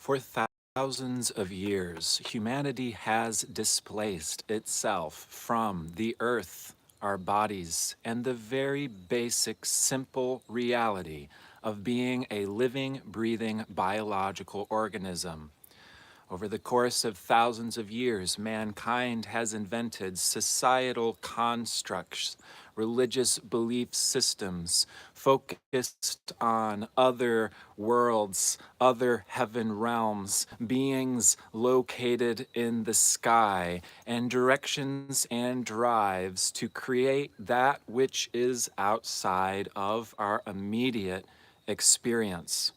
For thousands of years, humanity has displaced itself from the earth, our bodies, and the very basic, simple reality of being a living, breathing, biological organism. Over the course of thousands of years, mankind has invented societal constructs, religious belief systems focused on other worlds, other heaven realms, beings located in the sky, and directions and drives to create that which is outside of our immediate experience.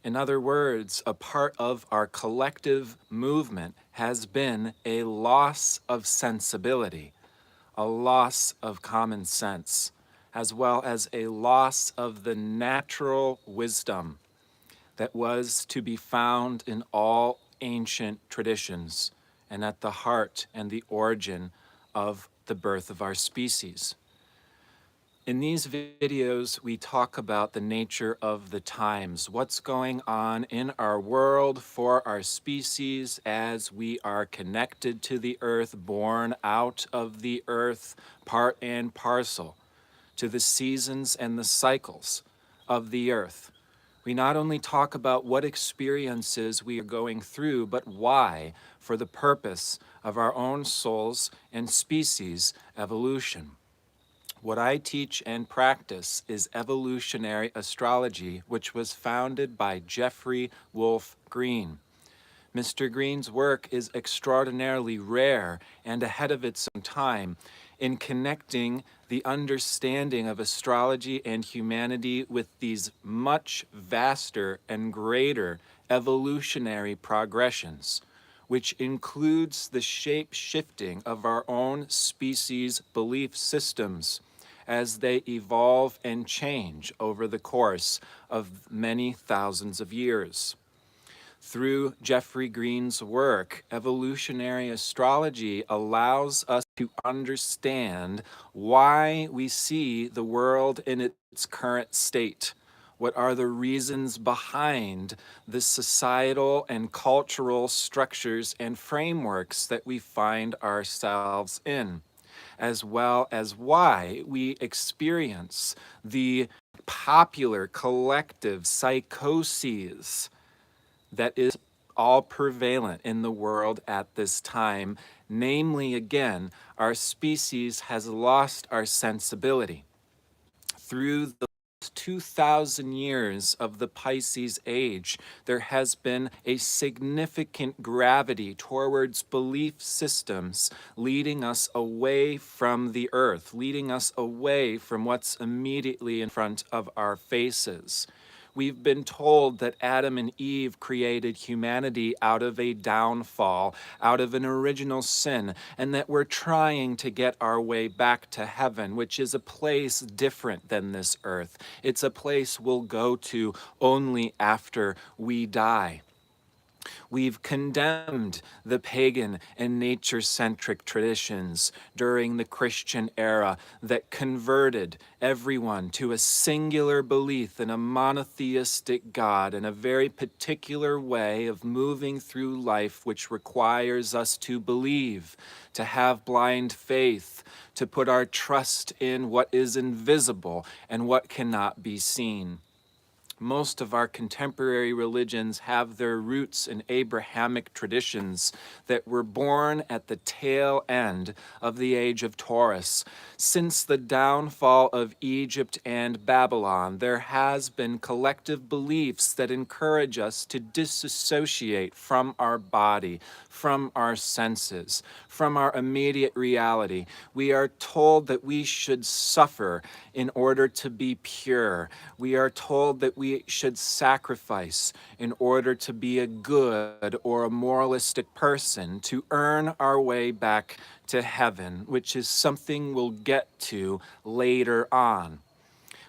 In other words, a part of our collective movement has been a loss of sensibility, a loss of common sense, as well as a loss of the natural wisdom that was to be found in all ancient traditions and at the heart and the origin of the birth of our species. In these videos, we talk about the nature of the times, what's going on in our world for our species as we are connected to the earth, born out of the earth, part and parcel to the seasons and the cycles of the earth. We not only talk about what experiences we are going through, but why, for the purpose of our own souls and species evolution. What I teach and practice is evolutionary astrology, which was founded by Jeffrey Wolf Green. Mr. Green's work is extraordinarily rare and ahead of its own time in connecting the understanding of astrology and humanity with these much vaster and greater evolutionary progressions, which includes the shape-shifting of our own species' belief systems as they evolve and change over the course of many thousands of years. Through Jeffrey Green's work, evolutionary astrology allows us to understand why we see the world in its current state. What are the reasons behind the societal and cultural structures and frameworks that we find ourselves in, as well as why we experience the popular collective psychoses that is all prevalent in the world at this time. Namely, again, our species has lost our sensibility. Through the 2,000 years of the Pisces age, there has been a significant gravity towards belief systems leading us away from the earth, leading us away from what's immediately in front of our faces. We've been told that Adam and Eve created humanity out of a downfall, out of an original sin, and that we're trying to get our way back to heaven, which is a place different than this earth. It's a place we'll go to only after we die. We've condemned the pagan and nature-centric traditions during the Christian era that converted everyone to a singular belief in a monotheistic God and a very particular way of moving through life, which requires us to believe, to have blind faith, to put our trust in what is invisible and what cannot be seen. Most of our contemporary religions have their roots in Abrahamic traditions that were born at the tail end of the age of Taurus. Since the downfall of Egypt and Babylon, there has been collective beliefs that encourage us to disassociate from our body, from our senses, from our immediate reality. We are told that we should suffer in order to be pure. We are told that we should sacrifice in order to be a good or a moralistic person to earn our way back to heaven, which is something we'll get to later on.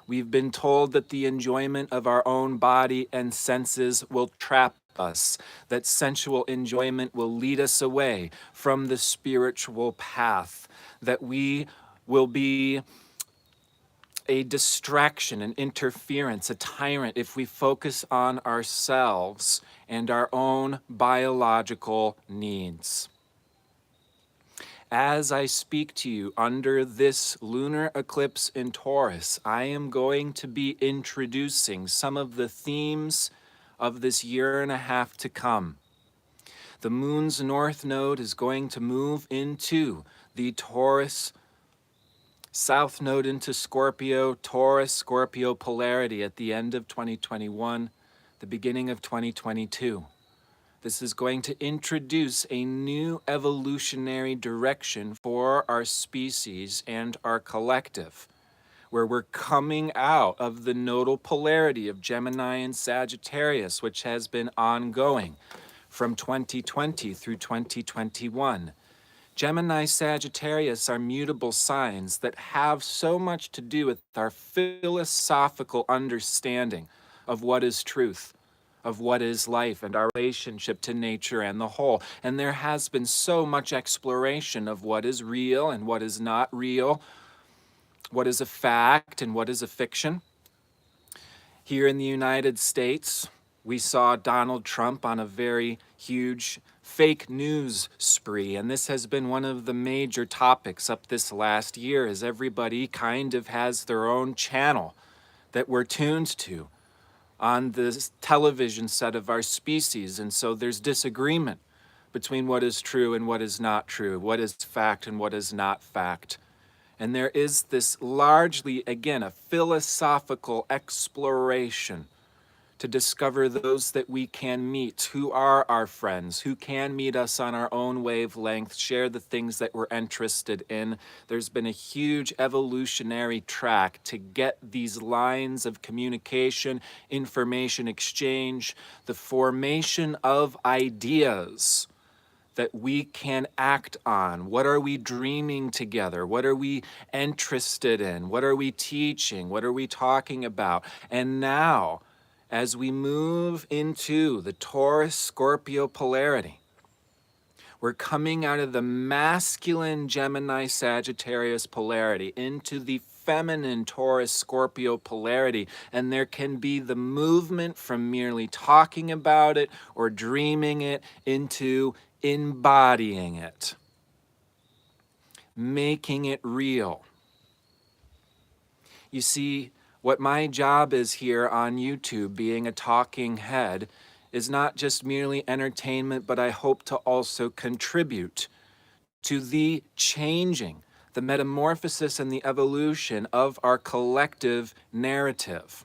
We've been told that the enjoyment of our own body and senses will trap us, that sensual enjoyment will lead us away from the spiritual path, that we will be a distraction, an interference, a tyrant if we focus on ourselves and our own biological needs. As I speak to you under this lunar eclipse in Taurus, I am going to be introducing some of the themes of this year and a half to come. The moon's north node is going to move into the Taurus south node into Scorpio, Taurus-Scorpio polarity at the end of 2021, the beginning of 2022. This is going to introduce a new evolutionary direction for our species and our collective, where we're coming out of the nodal polarity of Gemini and Sagittarius, which has been ongoing from 2020 through 2021. Gemini-Sagittarius are mutable signs that have so much to do with our philosophical understanding of what is truth, of what is life, and our relationship to nature and the whole. And there has been so much exploration of what is real and what is not real, what is a fact and what is a fiction. Here in the United States, we saw Donald Trump on a very huge fake news spree, and this has been one of the major topics up this last year, as everybody kind of has their own channel that we're tuned to on the television set of our species. And so there's disagreement between what is true and what is not true, what is fact and what is not fact. And there is this largely, again, a philosophical exploration to discover those that we can meet, who are our friends, who can meet us on our own wavelength, share the things that we're interested in. There's been a huge evolutionary track to get these lines of communication, information exchange, the formation of ideas that we can act on. What are we dreaming together? What are we interested in? What are we teaching? What are we talking about? And now, as we move into the Taurus-Scorpio polarity, we're coming out of the masculine Gemini-Sagittarius polarity into the feminine Taurus-Scorpio polarity, and there can be the movement from merely talking about it or dreaming it into embodying it, making it real. You see, what my job is here on YouTube, being a talking head, is not just merely entertainment, but I hope to also contribute to the changing, the metamorphosis and the evolution of our collective narrative.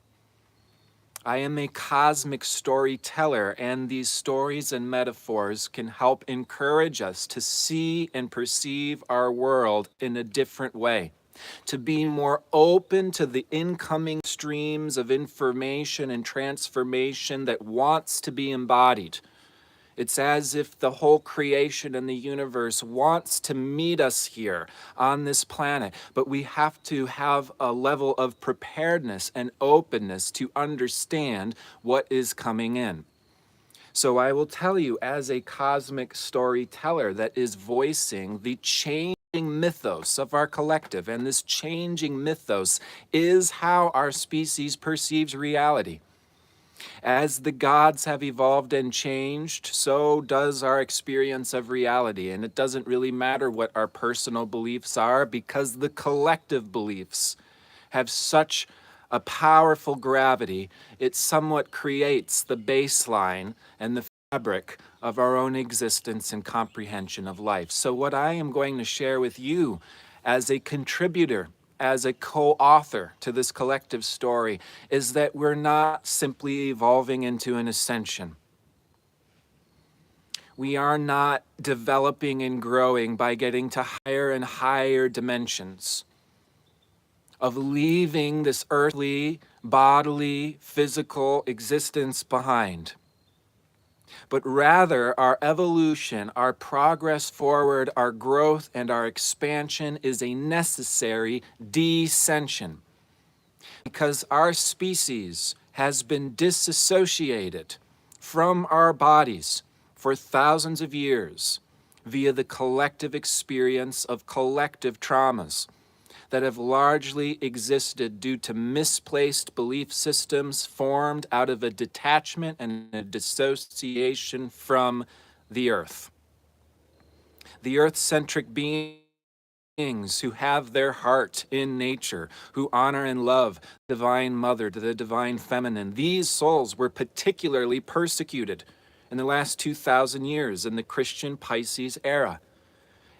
I am a cosmic storyteller, and these stories and metaphors can help encourage us to see and perceive our world in a different way, to be more open to the incoming streams of information and transformation that wants to be embodied. It's as if the whole creation and the universe wants to meet us here on this planet, but we have to have a level of preparedness and openness to understand what is coming in. So I will tell you, as a cosmic storyteller that is voicing the changing mythos of our collective, and this changing mythos is how our species perceives reality. As the gods have evolved and changed, so does our experience of reality. And it doesn't really matter what our personal beliefs are, because the collective beliefs have such a powerful gravity, it somewhat creates the baseline and the fabric of our own existence and comprehension of life. So what I am going to share with you as a contributor, as a co-author to this collective story, is that we're not simply evolving into an ascension. We are not developing and growing by getting to higher and higher dimensions of leaving this earthly, bodily, physical existence behind. But rather, our evolution, our progress forward, our growth, and our expansion is a necessary descension, because our species has been disassociated from our bodies for thousands of years via the collective experience of collective traumas. that have largely existed due to misplaced belief systems formed out of a detachment and a dissociation from the earth. The earth-centric beings who have their heart in nature, who honor and love the Divine Mother, the Divine Feminine. These souls were particularly persecuted in the last 2,000 years in the Christian Pisces era.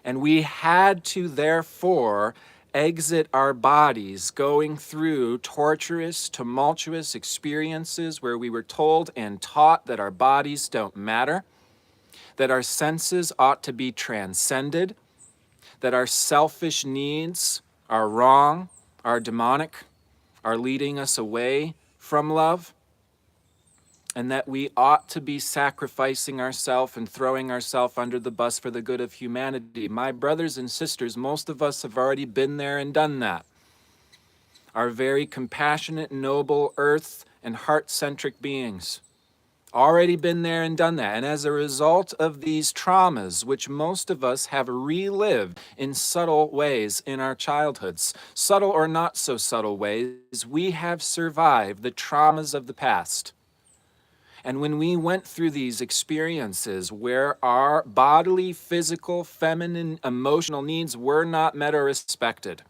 And we had to therefore exit our bodies going through torturous, tumultuous experiences where we were told and taught that our bodies don't matter, that our senses ought to be transcended, that our selfish needs are wrong, are demonic, are leading us away from love, and that we ought to be sacrificing ourselves and throwing ourselves under the bus for the good of humanity. My brothers and sisters, most of us have already been there and done that. Are very compassionate, noble, earth and heart-centric beings. Already been there and done that. And as a result of these traumas, which most of us have relived in subtle ways in our childhoods, subtle or not so subtle ways, we have survived the traumas of the past. And when we went through these experiences where our bodily, physical, feminine, emotional needs were not met or respected,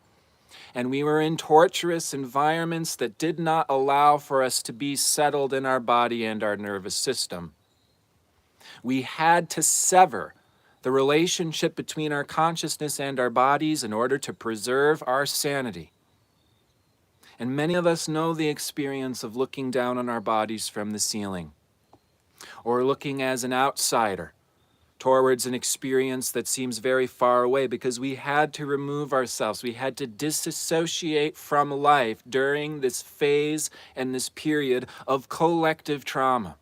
and we were in torturous environments that did not allow for us to be settled in our body and our nervous system, we had to sever the relationship between our consciousness and our bodies in order to preserve our sanity. And many of us know the experience of looking down on our bodies from the ceiling, or looking as an outsider towards an experience that seems very far away, because we had to remove ourselves. We had to disassociate from life during this phase and this period of collective trauma.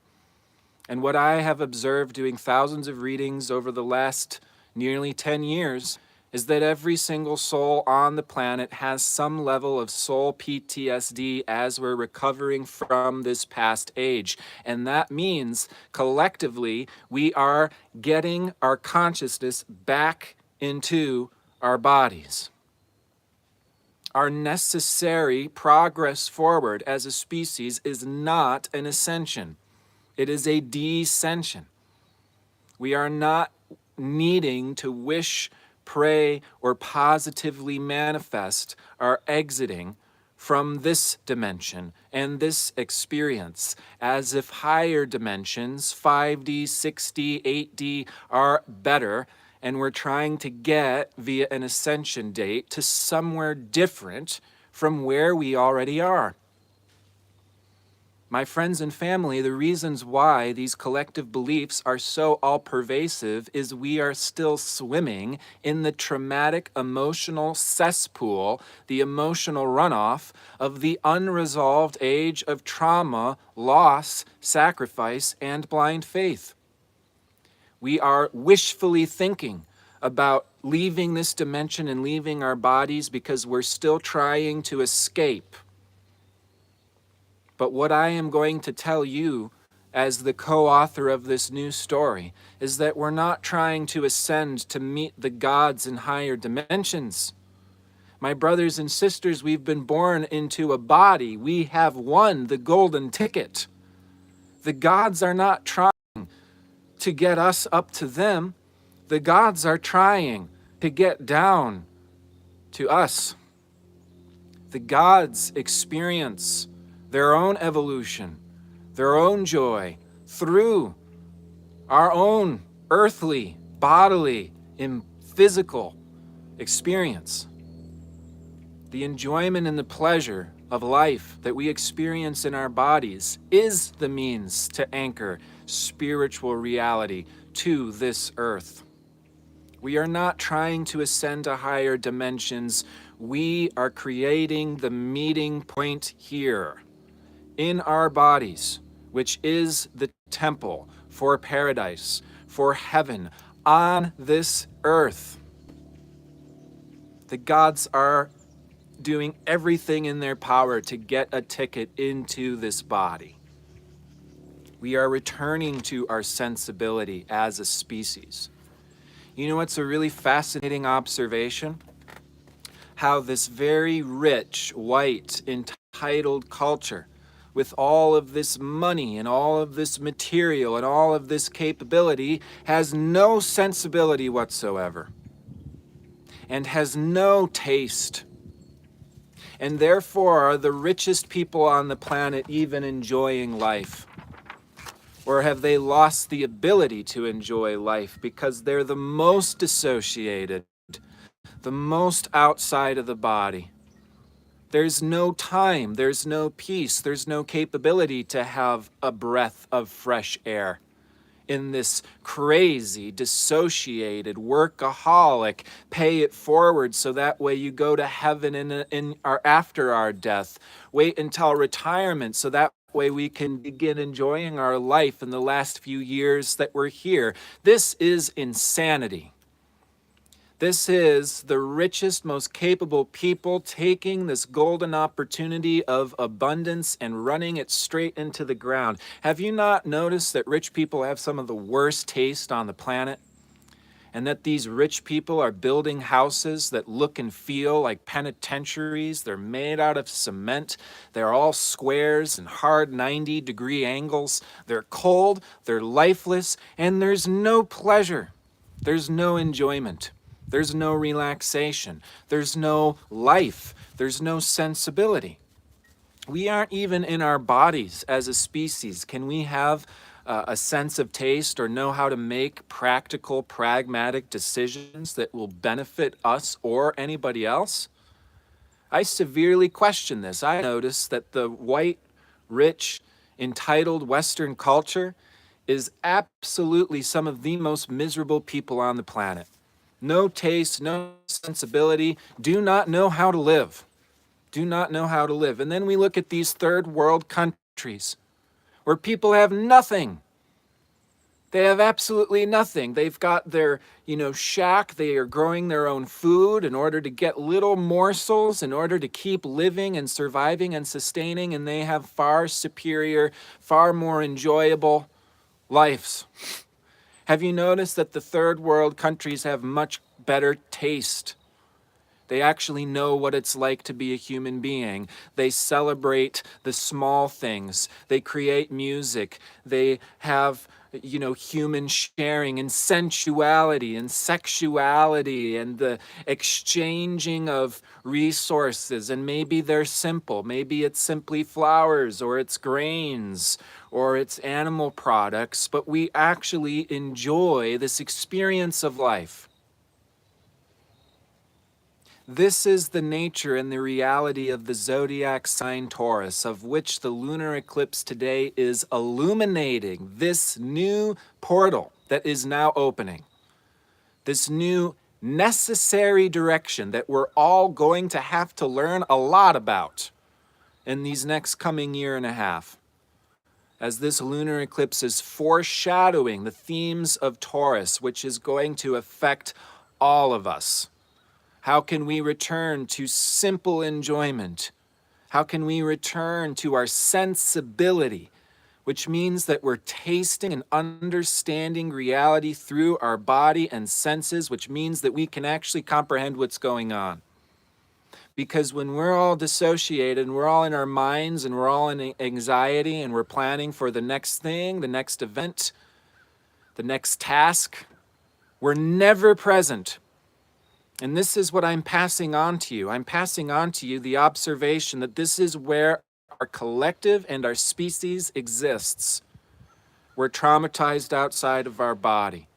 And what I have observed doing thousands of readings over the last nearly 10 years is that every single soul on the planet has some level of soul PTSD as we're recovering from this past age. And that means collectively we are getting our consciousness back into our bodies. Our necessary progress forward as a species is not an ascension. It is a descension. We are not needing to wish, pray, or positively manifest our exiting from this dimension and this experience, as if higher dimensions, 5D, 6D, 8D, are better, and we're trying to get via an ascension date to somewhere different from where we already are. My friends and family, the reasons why these collective beliefs are so all-pervasive is we are still swimming in the traumatic emotional cesspool, the emotional runoff of the unresolved age of trauma, loss, sacrifice, and blind faith. We are wishfully thinking about leaving this dimension and leaving our bodies because we're still trying to escape. But what I am going to tell you as the co-author of this new story is that we're not trying to ascend to meet the gods in higher dimensions. My brothers and sisters, we've been born into a body. We have won the golden ticket. The gods are not trying to get us up to them. The gods are trying to get down to us. The gods experience their own evolution, their own joy, through our own earthly, bodily, and physical experience. The enjoyment and the pleasure of life that we experience in our bodies is the means to anchor spiritual reality to this earth. We are not trying to ascend to higher dimensions. We are creating the meeting point here in our bodies, which is the temple for paradise, for heaven, on this earth. The gods are doing everything in their power to get a ticket into this body. We are returning to our sensibility as a species. You know what's a really fascinating observation? how this very rich, white, entitled culture, with all of this money and all of this material and all of this capability, has no sensibility whatsoever and has no taste, and therefore are the richest people on the planet even enjoying life? Or have they lost the ability to enjoy life because they're the most dissociated, the most outside of the body? There's no time, there's no peace, there's no capability to have a breath of fresh air in this crazy, dissociated, workaholic, pay it forward so that way you go to heaven after our death. Wait until retirement so that way we can begin enjoying our life in the last few years that we're here. This is insanity. This is the richest, most capable people taking this golden opportunity of abundance and running it straight into the ground. Have you not noticed that rich people have some of the worst taste on the planet? And that these rich people are building houses that look and feel like penitentiaries. They're made out of cement. They're all squares and hard 90-degree angles. They're cold, they're lifeless, and there's no pleasure. There's no enjoyment. There's no relaxation. There's no life. There's no sensibility. We aren't even in our bodies as a species. Can we have a sense of taste or know how to make practical, pragmatic decisions that will benefit us or anybody else? I severely question this. I notice that the white, rich, entitled Western culture is absolutely some of the most miserable people on the planet. No taste, no sensibility, do not know how to live. Do not know how to live. And then we look at these third world countries where people have nothing. They have absolutely nothing. They've got their, shack. They are growing their own food in order to get little morsels in order to keep living and surviving and sustaining. And they have far superior, far more enjoyable lives. Have you noticed that the third world countries have much better taste? They actually know what it's like to be a human being. They celebrate the small things. They create music. They have, human sharing and sensuality and sexuality and the exchanging of resources. And maybe they're simple. Maybe it's simply flowers or it's grains or it's animal products, but we actually enjoy this experience of life. This is the nature and the reality of the zodiac sign Taurus, of which the lunar eclipse today is illuminating this new portal that is now opening. This new necessary direction that we're all going to have to learn a lot about in these next coming year and a half. As this lunar eclipse is foreshadowing the themes of Taurus, which is going to affect all of us. How can we return to simple enjoyment? How can we return to our sensibility, which means that we're tasting and understanding reality through our body and senses, which means that we can actually comprehend what's going on. Because when we're all dissociated and we're all in our minds and we're all in anxiety and we're planning for the next thing, the next event, the next task, we're never present. And this is what I'm passing on to you. I'm passing on to you the observation that this is where our collective and our species exists. We're traumatized outside of our body.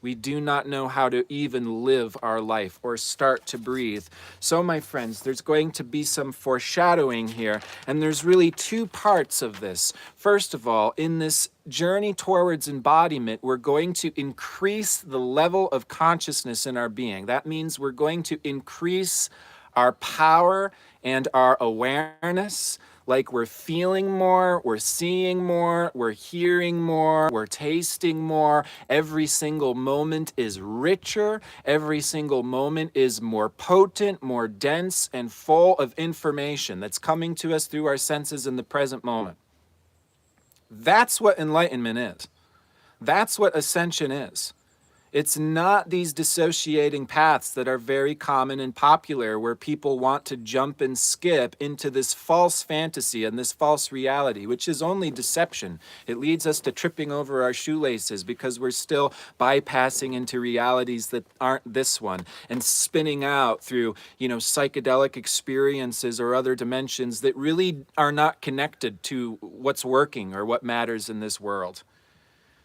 We do not know how to even live our life or start to breathe. So, my friends, there's going to be some foreshadowing here, and there's really two parts of this. First of all, in this journey towards embodiment, we're going to increase the level of consciousness in our being. That means we're going to increase our power and our awareness. Like we're feeling more, we're seeing more, we're hearing more, we're tasting more. Every single moment is richer. Every single moment is more potent, more dense, and full of information that's coming to us through our senses in the present moment. That's what enlightenment is. That's what ascension is. It's not these dissociating paths that are very common and popular, where people want to jump and skip into this false fantasy and this false reality, which is only deception. It leads us to tripping over our shoelaces because we're still bypassing into realities that aren't this one and spinning out through, psychedelic experiences or other dimensions that really are not connected to what's working or what matters in this world.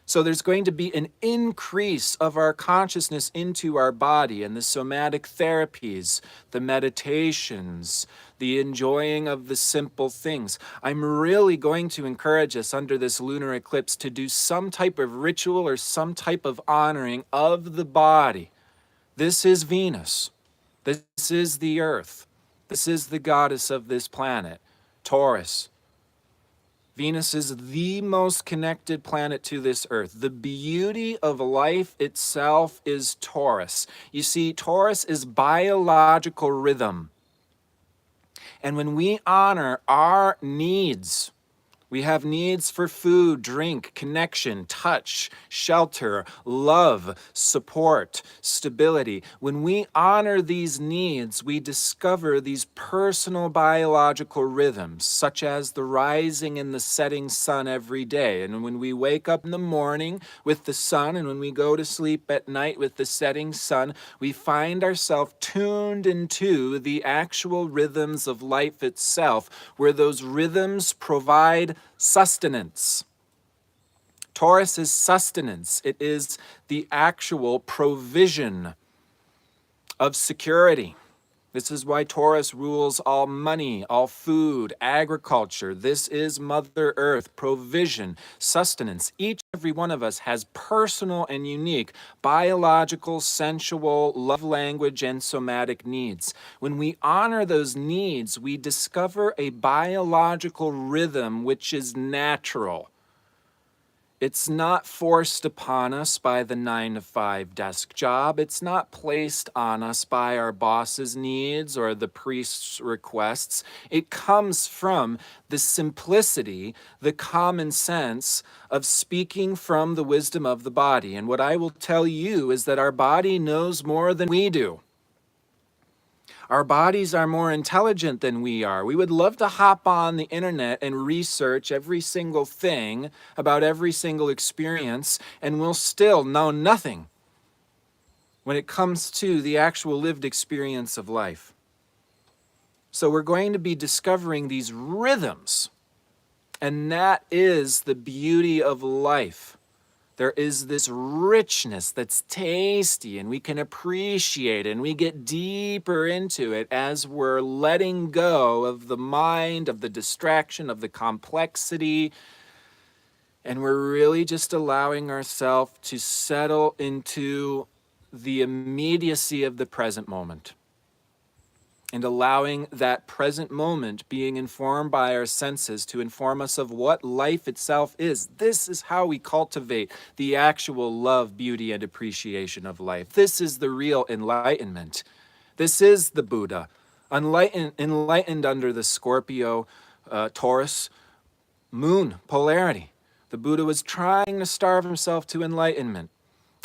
So there's going to be an increase of our consciousness into our body, and the somatic therapies, the meditations, the enjoying of the simple things. I'm really going to encourage us under this lunar eclipse to do some type of ritual or some type of honoring of the body. This is Venus. This is the Earth. This is the goddess of this planet, Taurus. Venus is the most connected planet to this Earth. The beauty of life itself is Taurus. You see, Taurus is biological rhythm. And when we honor our needs, we have needs for food, drink, connection, touch, shelter, love, support, stability. When we honor these needs, we discover these personal biological rhythms, such as the rising and the setting sun every day. And when we wake up in the morning with the sun, and when we go to sleep at night with the setting sun, we find ourselves tuned into the actual rhythms of life itself, where those rhythms provide sustenance. Taurus is sustenance. It is the actual provision of security. This is why Taurus rules all money, all food, agriculture. This is Mother Earth, provision, sustenance. Each and every one of us has personal and unique biological, sensual, love language, and somatic needs. When we honor those needs, we discover a biological rhythm which is natural. It's not forced upon us by the 9-to-5 desk job. It's not placed on us by our boss's needs or the priest's requests. It comes from the simplicity, the common sense of speaking from the wisdom of the body. And what I will tell you is that our body knows more than we do. Our bodies are more intelligent than we are. We would love to hop on the internet and research every single thing about every single experience, and we'll still know nothing when it comes to the actual lived experience of life. So we're going to be discovering these rhythms, and that is the beauty of life. There is this richness that's tasty, and we can appreciate it, and we get deeper into it as we're letting go of the mind, of the distraction, of the complexity, and we're really just allowing ourselves to settle into the immediacy of the present moment. And allowing that present moment being informed by our senses to inform us of what life itself is. This is how we cultivate the actual love, beauty, and appreciation of life. This is the real enlightenment. This is the Buddha, enlightened under the Scorpio, Taurus, moon, polarity. The Buddha was trying to starve himself to enlightenment.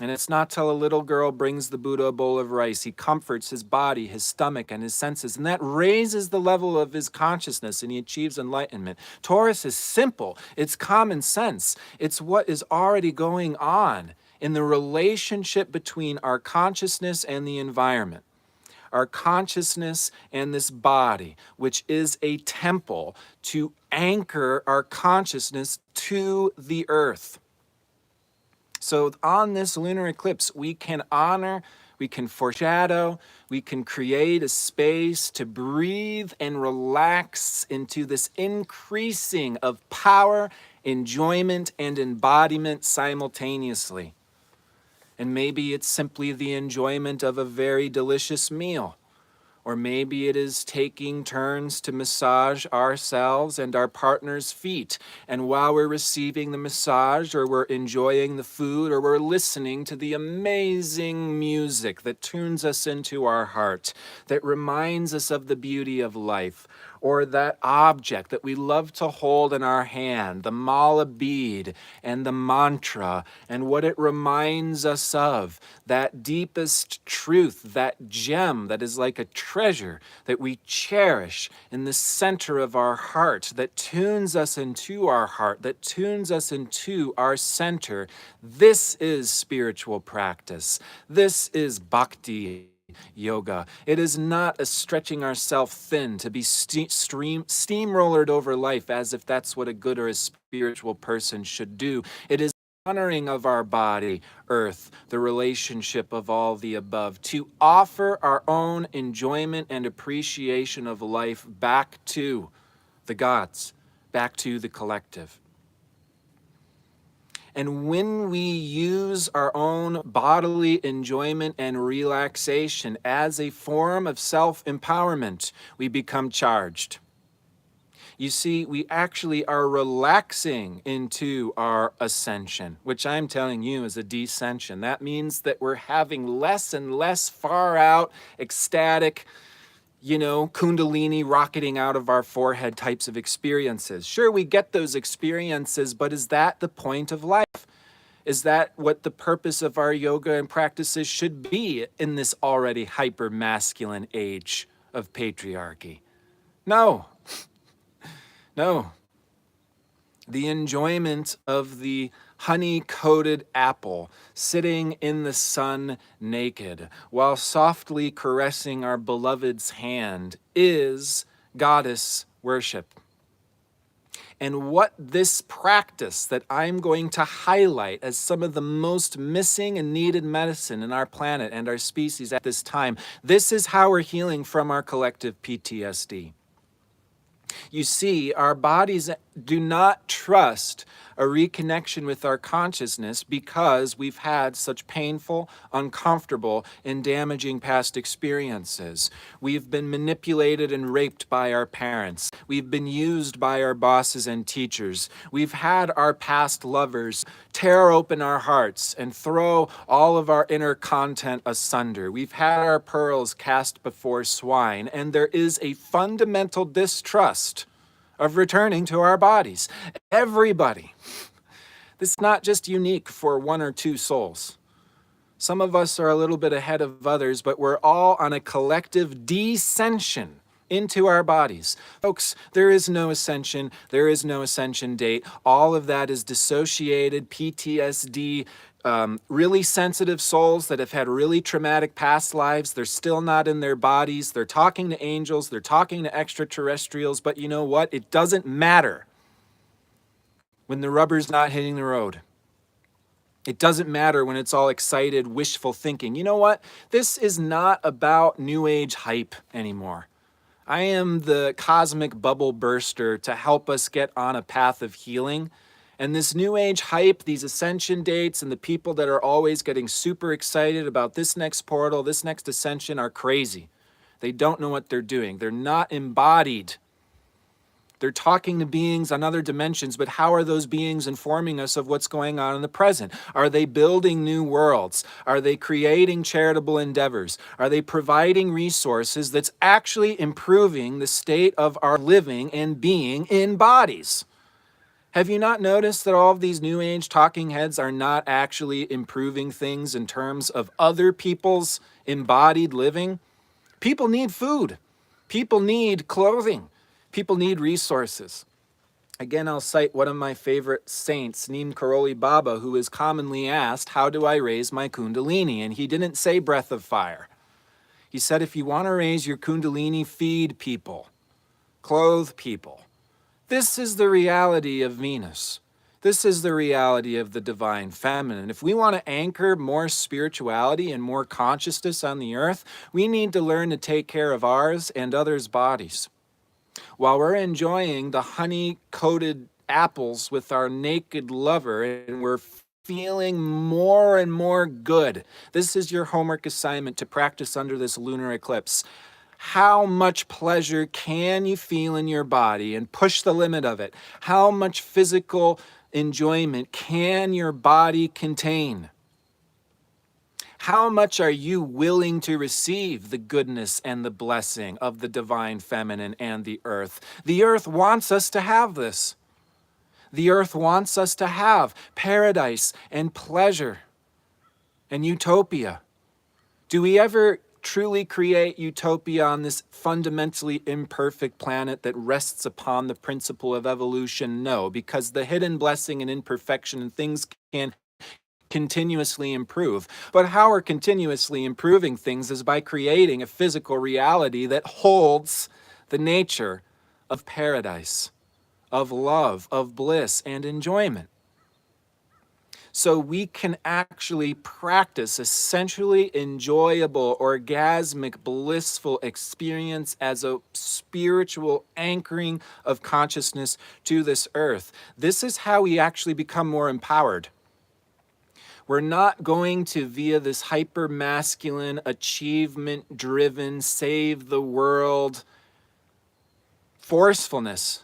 And it's not till a little girl brings the Buddha a bowl of rice. He comforts his body, his stomach, and his senses. And that raises the level of his consciousness, and he achieves enlightenment. Taurus is simple. It's common sense. It's what is already going on in the relationship between our consciousness and the environment. Our consciousness and this body, which is a temple to anchor our consciousness to the earth. So on this lunar eclipse, we can honor, we can foreshadow, we can create a space to breathe and relax into this increasing of power, enjoyment, and embodiment simultaneously. And maybe it's simply the enjoyment of a very delicious meal. Or maybe it is taking turns to massage ourselves and our partner's feet. And while we're receiving the massage, or we're enjoying the food, or we're listening to the amazing music that tunes us into our heart, that reminds us of the beauty of life, or that object that we love to hold in our hand, the mala bead and the mantra, and what it reminds us of, that deepest truth, that gem that is like a treasure that we cherish in the center of our heart, that tunes us into our heart, that tunes us into our center. This is spiritual practice. This is bhakti yoga. It is not a stretching ourselves thin to be steamrollered over life as if that's what a good or a spiritual person should do. It is honoring of our body, earth, the relationship of all the above, to offer our own enjoyment and appreciation of life back to the gods, back to the collective. And when we use our own bodily enjoyment and relaxation as a form of self-empowerment, we become charged. You see, we actually are relaxing into our ascension, which I'm telling you is a descension. That means that we're having less and less far out, ecstatic, kundalini rocketing out of our forehead types of experiences. Sure, we get those experiences, but is that the point of life? Is that what the purpose of our yoga and practices should be in this already hyper-masculine age of patriarchy? No. No. The enjoyment of the honey-coated apple sitting in the sun naked while softly caressing our beloved's hand is goddess worship. And what this practice that I'm going to highlight as some of the most missing and needed medicine in our planet and our species at this time, this is how we're healing from our collective PTSD. You see, our bodies do not trust a reconnection with our consciousness because we've had such painful, uncomfortable, and damaging past experiences. We've been manipulated and raped by our parents. We've been used by our bosses and teachers. We've had our past lovers tear open our hearts and throw all of our inner content asunder. We've had our pearls cast before swine, and there is a fundamental distrust of returning to our bodies. Everybody. This is not just unique for one or two souls. Some of us are a little bit ahead of others, but we're all on a collective descension into our bodies. Folks, there is no ascension. There is no ascension date. All of that is dissociated PTSD, really sensitive souls that have had really traumatic past lives. They're still not in their bodies. They're talking to angels. They're talking to extraterrestrials. But you know what? It doesn't matter when the rubber's not hitting the road. It doesn't matter when it's all excited, wishful thinking. You know what? This is not about New Age hype anymore. I am the cosmic bubble burster to help us get on a path of healing. And this New Age hype, these ascension dates, and the people that are always getting super excited about this next portal, this next ascension are crazy. They don't know what they're doing. They're not embodied. They're talking to beings on other dimensions, but how are those beings informing us of what's going on in the present? Are they building new worlds? Are they creating charitable endeavors? Are they providing resources that's actually improving the state of our living and being in bodies? Have you not noticed that all of these New Age talking heads are not actually improving things in terms of other people's embodied living? People need food. People need clothing. People need resources. Again, I'll cite one of my favorite saints, Neem Karoli Baba, who is commonly asked, how do I raise my kundalini? And he didn't say breath of fire. He said, if you want to raise your kundalini, feed people, clothe people. This is the reality of Venus. This is the reality of the divine feminine. If we want to anchor more spirituality and more consciousness on the earth, we need to learn to take care of ours and others' bodies. While we're enjoying the honey-coated apples with our naked lover and we're feeling more and more good, this is your homework assignment to practice under this lunar eclipse. How much pleasure can you feel in your body and push the limit of it? How much physical enjoyment can your body contain? How much are you willing to receive the goodness and the blessing of the divine feminine and the earth? The earth wants us to have this. The earth wants us to have paradise and pleasure and utopia. Do we ever truly create utopia on this fundamentally imperfect planet that rests upon the principle of evolution? No, because the hidden blessing and imperfection and things can continuously improve. But how we're continuously improving things is by creating a physical reality that holds the nature of paradise, of love, of bliss, and enjoyment. So we can actually practice a sensually enjoyable, orgasmic, blissful experience as a spiritual anchoring of consciousness to this earth. This is how we actually become more empowered. We're not going to, via this hyper-masculine, achievement-driven, save the world forcefulness,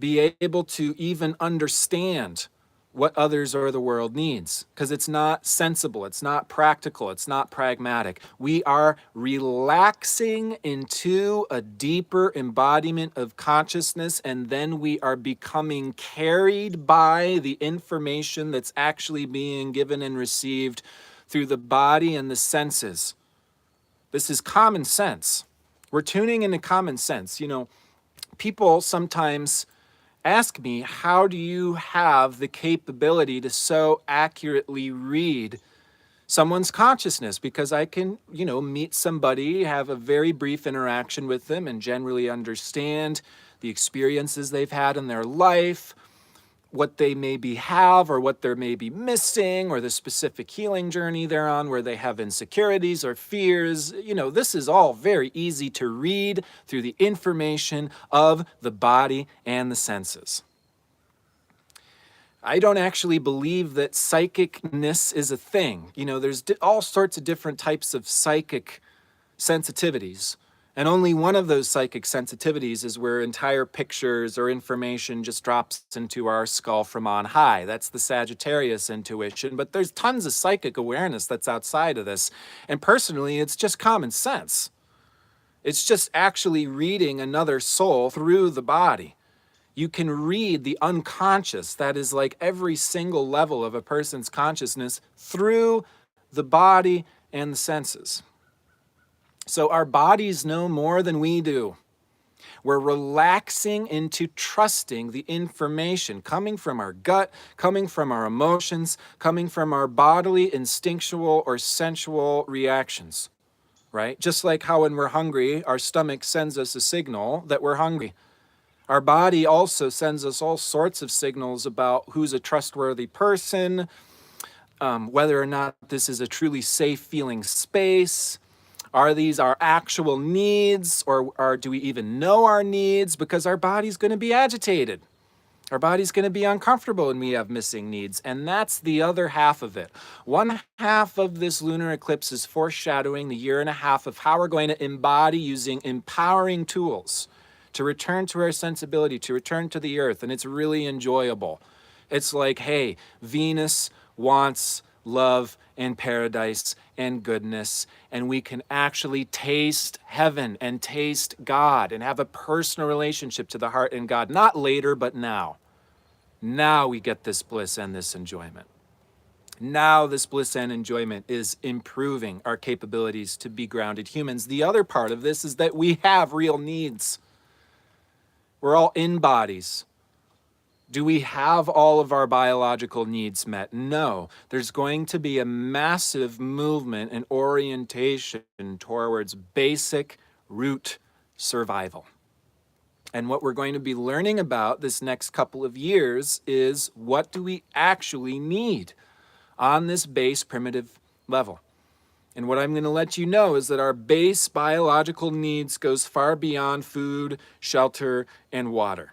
be able to even understand what others or the world needs, because it's not sensible, it's not practical, it's not pragmatic. We are relaxing into a deeper embodiment of consciousness, and then we are becoming carried by the information that's actually being given and received through the body and the senses. This is common sense. We're tuning into common sense. You know, people sometimes ask me, how do you have the capability to so accurately read someone's consciousness? Because I can, meet somebody, have a very brief interaction with them, and generally understand the experiences they've had in their life, what they maybe have or what they're maybe missing, or the specific healing journey they're on where they have insecurities or fears. This is all very easy to read through the information of the body and the senses. I don't actually believe that psychicness is a thing. There's all sorts of different types of psychic sensitivities. And only one of those psychic sensitivities is where entire pictures or information just drops into our skull from on high. That's the Sagittarius intuition. But there's tons of psychic awareness that's outside of this. And personally, it's just common sense. It's just actually reading another soul through the body. You can read the unconscious, that is like every single level of a person's consciousness, through the body and the senses. So our bodies know more than we do. We're relaxing into trusting the information coming from our gut, coming from our emotions, coming from our bodily, instinctual, or sensual reactions, right? Just like how when we're hungry, our stomach sends us a signal that we're hungry. Our body also sends us all sorts of signals about who's a trustworthy person, whether or not this is a truly safe feeling space. Are these our actual needs, or do we even know our needs? Because our body's going to be agitated. Our body's going to be uncomfortable when we have missing needs. And that's the other half of it. One half of this lunar eclipse is foreshadowing the year and a half of how we're going to embody using empowering tools to return to our sensibility, to return to the earth. And it's really enjoyable. It's like, hey, Venus wants love and paradise and goodness, and we can actually taste heaven and taste God and have a personal relationship to the heart and God, not later, but now. Now we get this bliss and this enjoyment. Now this bliss and enjoyment is improving our capabilities to be grounded humans. The other part of this is that we have real needs. We're all in bodies. Do we have all of our biological needs met? No. There's going to be a massive movement and orientation towards basic root survival. And what we're going to be learning about this next couple of years is, what do we actually need on this base primitive level? And what I'm going to let you know is that our base biological needs goes far beyond food, shelter, and water.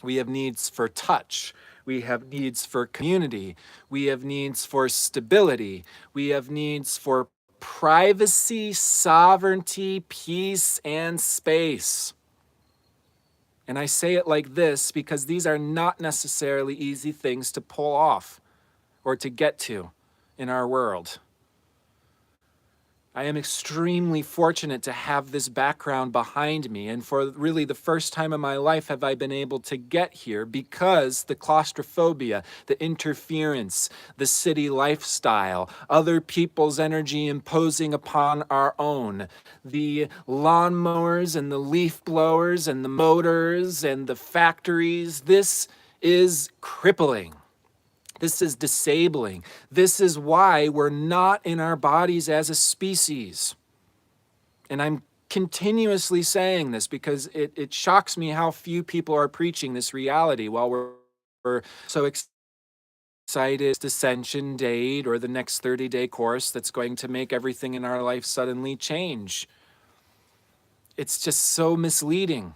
We have needs for touch. We have needs for community. We have needs for stability. We have needs for privacy, sovereignty, peace, and space. And I say it like this because these are not necessarily easy things to pull off or to get to in our world. I am extremely fortunate to have this background behind me, and for really the first time in my life have I been able to get here because the claustrophobia, the interference, the city lifestyle, other people's energy imposing upon our own, the lawnmowers and the leaf blowers and the motors and the factories, this is crippling. This is disabling. This is why we're not in our bodies as a species. And I'm continuously saying this because it shocks me how few people are preaching this reality while we're so excited Ascension date or the next 30-day course that's going to make everything in our life suddenly change. It's just so misleading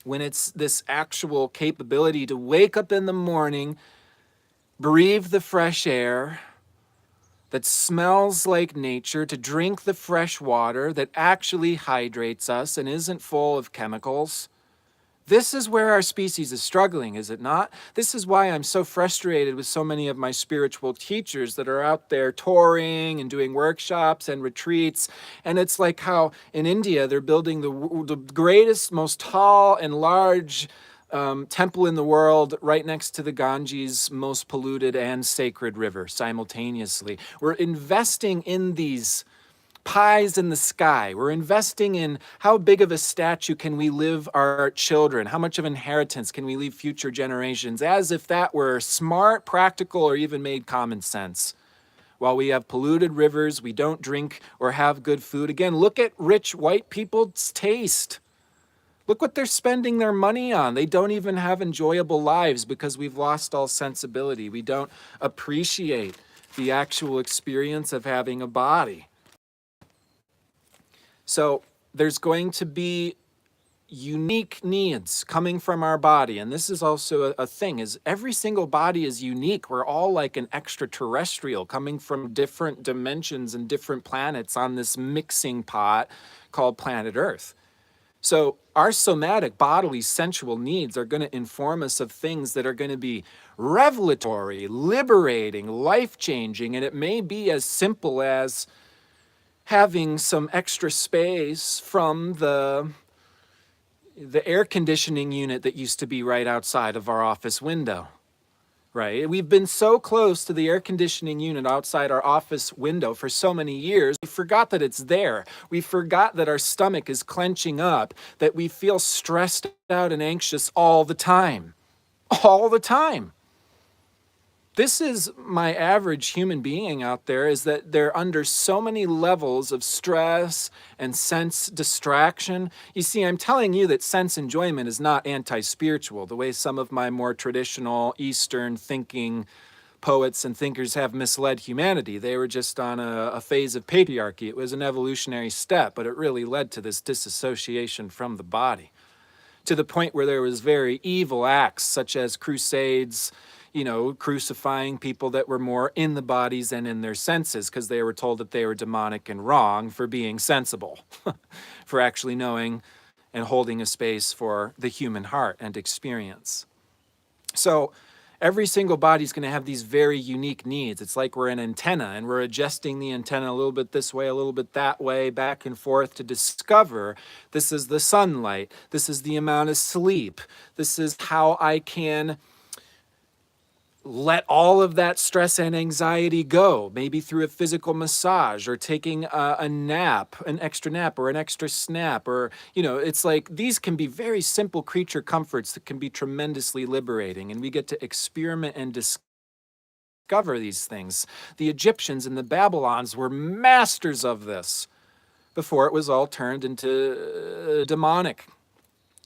when it's this actual capability to wake up in the morning, breathe the fresh air that smells like nature, to drink the fresh water that actually hydrates us and isn't full of chemicals. This is where our species is struggling, is it not? This is why I'm so frustrated with so many of my spiritual teachers that are out there touring and doing workshops and retreats. And it's like how in India they're building the greatest, most tall and large temple in the world right next to the Ganges' most polluted and sacred river simultaneously. We're investing in these pies in the sky. We're investing in how big of a statue can we leave our children? How much of inheritance can we leave future generations? As if that were smart, practical, or even made common sense. While we have polluted rivers, we don't drink or have good food. Again, look at rich white people's taste. Look what they're spending their money on. They don't even have enjoyable lives because we've lost all sensibility. We don't appreciate the actual experience of having a body. So there's going to be unique needs coming from our body. And this is also a thing, is every single body is unique. We're all like an extraterrestrial coming from different dimensions and different planets on this mixing pot called planet Earth. So our somatic, bodily, sensual needs are going to inform us of things that are going to be revelatory, liberating, life-changing, and it may be as simple as having some extra space from the air conditioning unit that used to be right outside of our office window. Right? We've been so close to the air conditioning unit outside our office window for so many years, we forgot that it's there. We forgot that our stomach is clenching up, that we feel stressed out and anxious all the time. All the time. This is my average human being out there, is that they're under so many levels of stress and sense distraction. You see, I'm telling you that sense enjoyment is not anti-spiritual, the way some of my more traditional Eastern thinking poets and thinkers have misled humanity. They were just on a phase of patriarchy. It was an evolutionary step, but it really led to this disassociation from the body, to the point where there was very evil acts, such as crusades, crucifying people that were more in the bodies than in their senses, because they were told that they were demonic and wrong for being sensible, for actually knowing and holding a space for the human heart and experience. So every single body is going to have these very unique needs. It's like we're an antenna, and we're adjusting the antenna a little bit this way, a little bit that way, back and forth to discover this is the sunlight, this is the amount of sleep, this is how I can let all of that stress and anxiety go, maybe through a physical massage or taking a nap, an extra nap or an extra snap, or, it's like these can be very simple creature comforts that can be tremendously liberating, and we get to experiment and discover these things. The Egyptians and the Babylons were masters of this before it was all turned into demonic.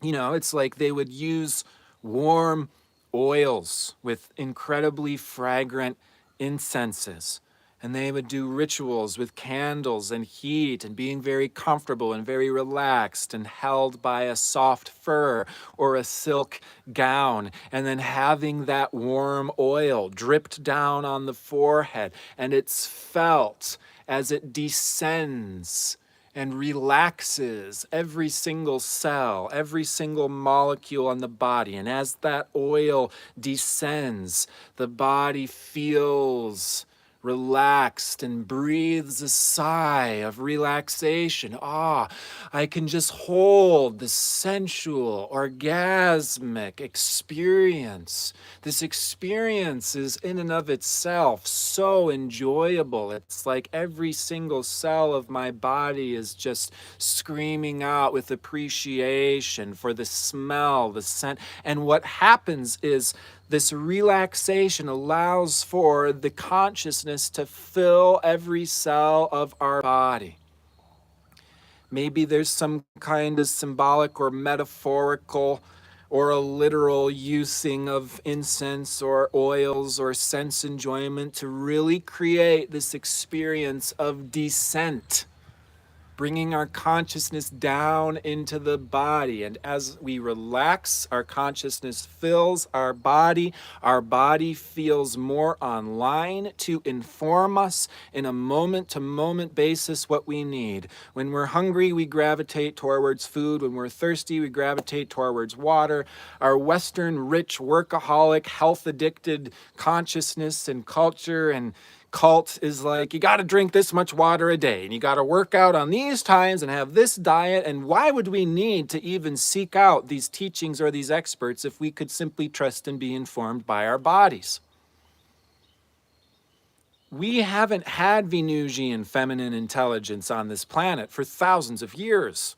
It's like they would use warm oils with incredibly fragrant incenses, and they would do rituals with candles and heat and being very comfortable and very relaxed and held by a soft fur or a silk gown, and then having that warm oil dripped down on the forehead, and it's felt as it descends and relaxes every single cell, every single molecule on the body. And as that oil descends, the body feels relaxed and breathes a sigh of relaxation. Ah, I can just hold the sensual, orgasmic experience. This experience is in and of itself so enjoyable. It's like every single cell of my body is just screaming out with appreciation for the smell, the scent. And what happens is this relaxation allows for the consciousness to fill every cell of our body. Maybe there's some kind of symbolic or metaphorical or a literal using of incense or oils or sense enjoyment to really create this experience of descent, bringing our consciousness down into the body. And as we relax, our consciousness fills our body. Our body feels more online to inform us in a moment-to-moment basis what we need. When we're hungry, we gravitate towards food. When we're thirsty, we gravitate towards water. Our Western, rich, workaholic, health-addicted consciousness and culture and cult is like, you got to drink this much water a day and you got to work out on these times and have this diet. And why would we need to even seek out these teachings or these experts if we could simply trust and be informed by our bodies? We haven't had Venusian feminine intelligence on this planet for thousands of years.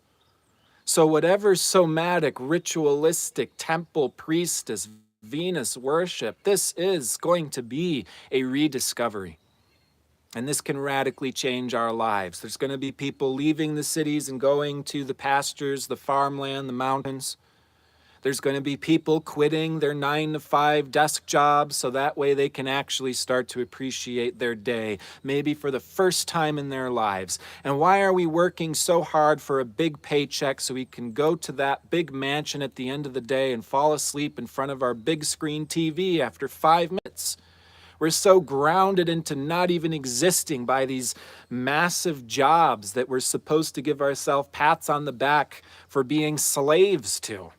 So whatever somatic, ritualistic, temple priestess, Venus worship, this is going to be a rediscovery. And this can radically change our lives. There's going to be people leaving the cities and going to the pastures, the farmland, the mountains. There's going to be people quitting their 9-to-5 desk jobs so that way they can actually start to appreciate their day, maybe for the first time in their lives. And why are we working so hard for a big paycheck so we can go to that big mansion at the end of the day and fall asleep in front of our big screen TV after 5 minutes? We're so grounded into not even existing by these massive jobs that we're supposed to give ourselves pats on the back for being slaves to.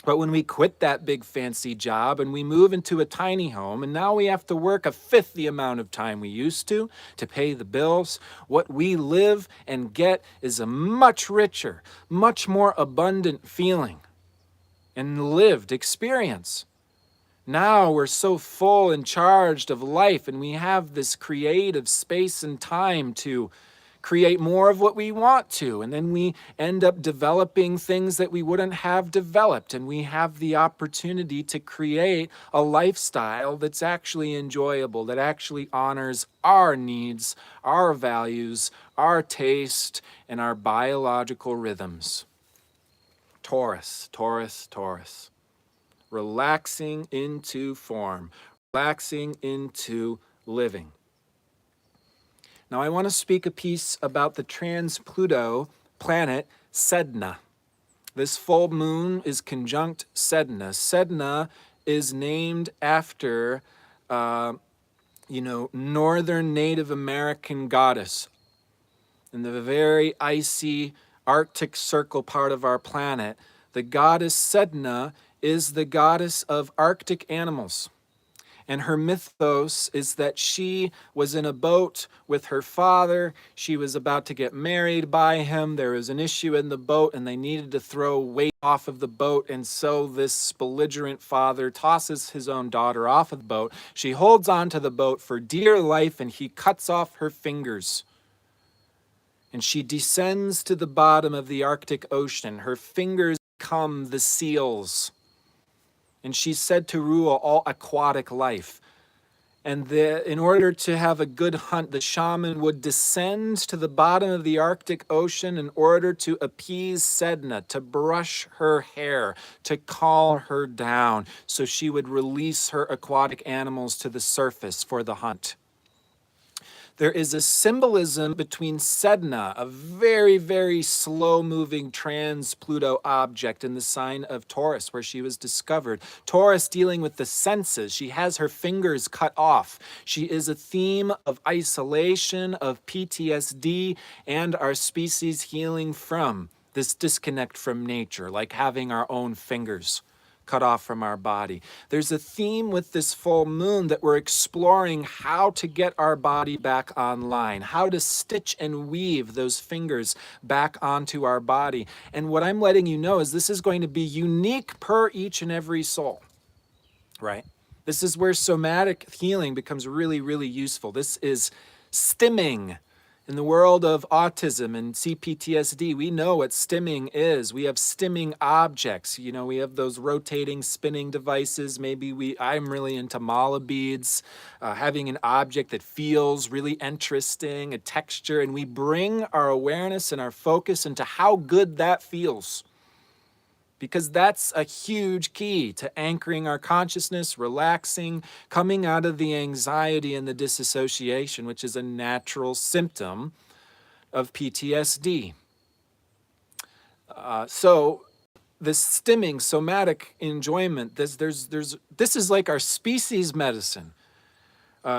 But when we quit that big fancy job and we move into a tiny home and now we have to work a fifth the amount of time we used to pay the bills, what we live and get is a much richer, much more abundant feeling and lived experience. Now we're so full and charged of life and we have this creative space and time to create more of what we want to. And then we end up developing things that we wouldn't have developed. And we have the opportunity to create a lifestyle that's actually enjoyable, that actually honors our needs, our values, our taste, and our biological rhythms. Taurus, Taurus, Taurus. Relaxing into form, relaxing into living. Now I want to speak a piece about the trans-Pluto planet Sedna. This full moon is conjunct Sedna. Sedna is named after, northern Native American goddess in the very icy Arctic Circle part of our planet. The goddess Sedna is the goddess of Arctic animals. And her mythos is that she was in a boat with her father. She was about to get married by him. There was an issue in the boat and they needed to throw weight off of the boat. And so this belligerent father tosses his own daughter off of the boat. She holds on to the boat for dear life and he cuts off her fingers. And she descends to the bottom of the Arctic Ocean. Her fingers become the seals. And she's said to rule all aquatic life. And in order to have a good hunt, the shaman would descend to the bottom of the Arctic Ocean in order to appease Sedna, to brush her hair, to calm her down, so she would release her aquatic animals to the surface for the hunt. There is a symbolism between Sedna, a very, very slow-moving trans-Pluto object in the sign of Taurus, where she was discovered. Taurus dealing with the senses. She has her fingers cut off. She is a theme of isolation, of PTSD, and our species healing from this disconnect from nature, like having our own fingers cut off from our body. There's a theme with this full moon that we're exploring how to get our body back online, how to stitch and weave those fingers back onto our body. And what I'm letting you know is this is going to be unique per each and every soul, right? This is where somatic healing becomes really, really useful. This is stimming. In the world of autism and CPTSD, we know what stimming is. We have stimming objects. You know, we have those rotating, spinning devices. Maybe I'm really into mala beads, having an object that feels really interesting, a texture, and we bring our awareness and our focus into how good that feels. Because that's a huge key to anchoring our consciousness, relaxing, coming out of the anxiety and the disassociation, which is a natural symptom of PTSD. So this stimming, somatic enjoyment, this is like our species medicine.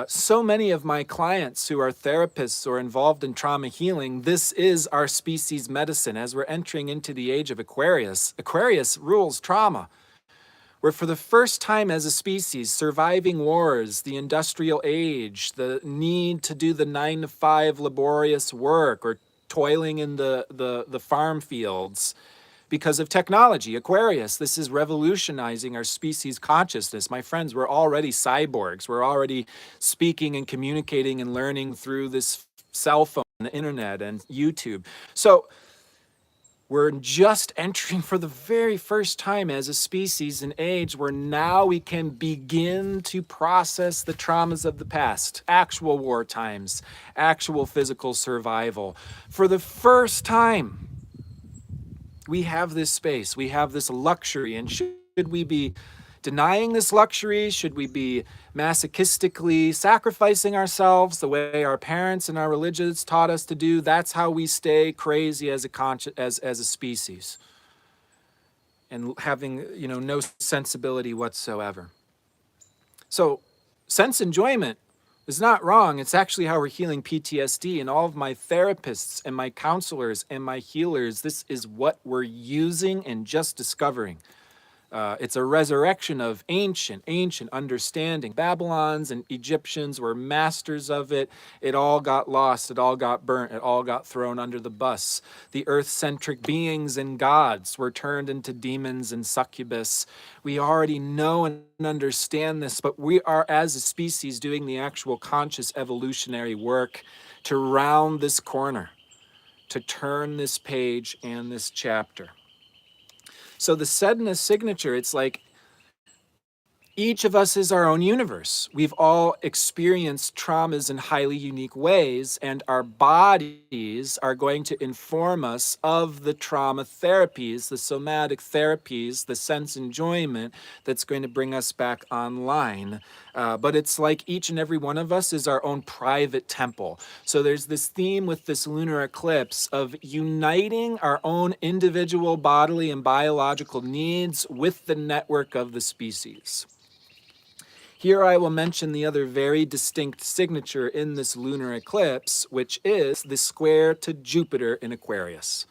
So many of my clients who are therapists or involved in trauma healing, this is our species medicine. As we're entering into the age of Aquarius, Aquarius rules trauma. We're for the first time as a species surviving wars, the industrial age, the need to do the 9-to-5 laborious work or toiling in the farm fields. Because of technology, Aquarius, this is revolutionizing our species consciousness. My friends, we're already cyborgs. We're already speaking and communicating and learning through this cell phone, the internet, and YouTube. So we're just entering for the very first time as a species an age where now we can begin to process the traumas of the past, actual war times, actual physical survival. For the first time, we have this space, we have this luxury, and should we be denying this luxury? Should we be masochistically sacrificing ourselves the way our parents and our religions taught us to do? That's how we stay crazy as a species, and having, you know, no sensibility whatsoever. So sense enjoyment is not wrong. It's actually how we're healing PTSD. And all of my therapists and my counselors and my healers, this is what we're using and just discovering. It's a resurrection of ancient understanding. Babylons and Egyptians were masters of it. It all got lost. It all got burnt. It all got thrown under the bus. The earth-centric beings and gods were turned into demons and succubus. We already know and understand this, but we are, as a species, doing the actual conscious evolutionary work to round this corner, to turn this page and this chapter. So the Sedna signature, it's like each of us is our own universe. We've all experienced traumas in highly unique ways, and our bodies are going to inform us of the trauma therapies, the somatic therapies, the sense enjoyment that's going to bring us back online. But it's like each and every one of us is our own private temple. So there's this theme with this lunar eclipse of uniting our own individual bodily and biological needs with the network of the species. Here I will mention the other very distinct signature in this lunar eclipse, which is the square to Jupiter in Aquarius.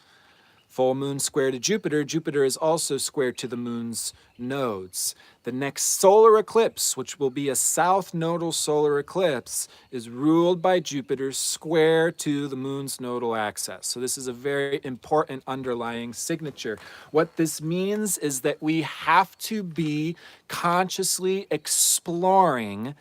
Full moon square to Jupiter. Jupiter is also square to the moon's nodes. The next solar eclipse, which will be a south nodal solar eclipse, is ruled by Jupiter square to the moon's nodal axis. So this is a very important underlying signature. What this means is that we have to be consciously exploring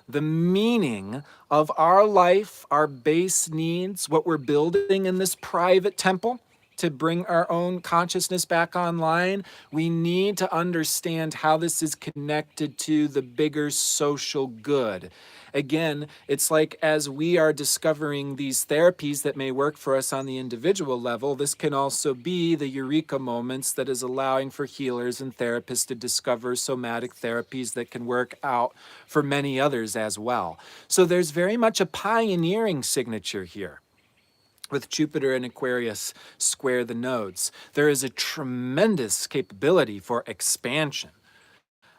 the meaning of our life, our base needs, what we're building in this private temple to bring our own consciousness back online. We need to understand how this is connected to the bigger social good. Again, it's like as we are discovering these therapies that may work for us on the individual level, this can also be the eureka moments that is allowing for healers and therapists to discover somatic therapies that can work out for many others as well. So there's very much a pioneering signature here with Jupiter and Aquarius square the nodes. There is a tremendous capability for expansion.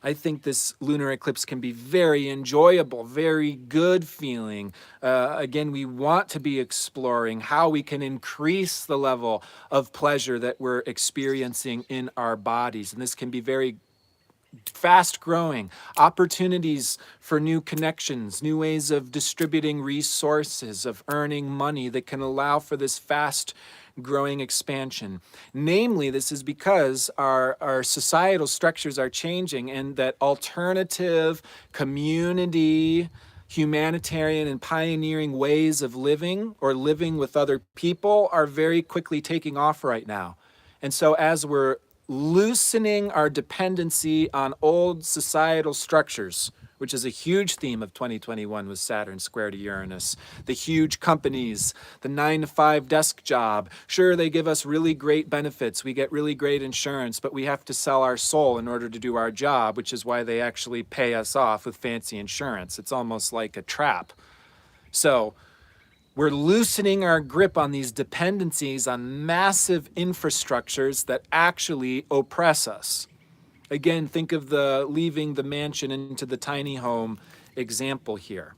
I think this lunar eclipse can be very enjoyable, very good feeling. Again, we want to be exploring how we can increase the level of pleasure that we're experiencing in our bodies. And this can be very fast growing, opportunities for new connections, new ways of distributing resources, of earning money that can allow for this fast growing expansion. Namely, this is because our societal structures are changing, and that alternative community, humanitarian and pioneering ways of living or living with other people are very quickly taking off right now. And so as we're loosening our dependency on old societal structures, which is a huge theme of 2021 with Saturn square to Uranus. The huge companies, the 9-to-5 desk job. Sure, they give us really great benefits. We get really great insurance, but we have to sell our soul in order to do our job, which is why they actually pay us off with fancy insurance. It's almost like a trap. So we're loosening our grip on these dependencies on massive infrastructures that actually oppress us. Again, think of the leaving the mansion into the tiny home example here.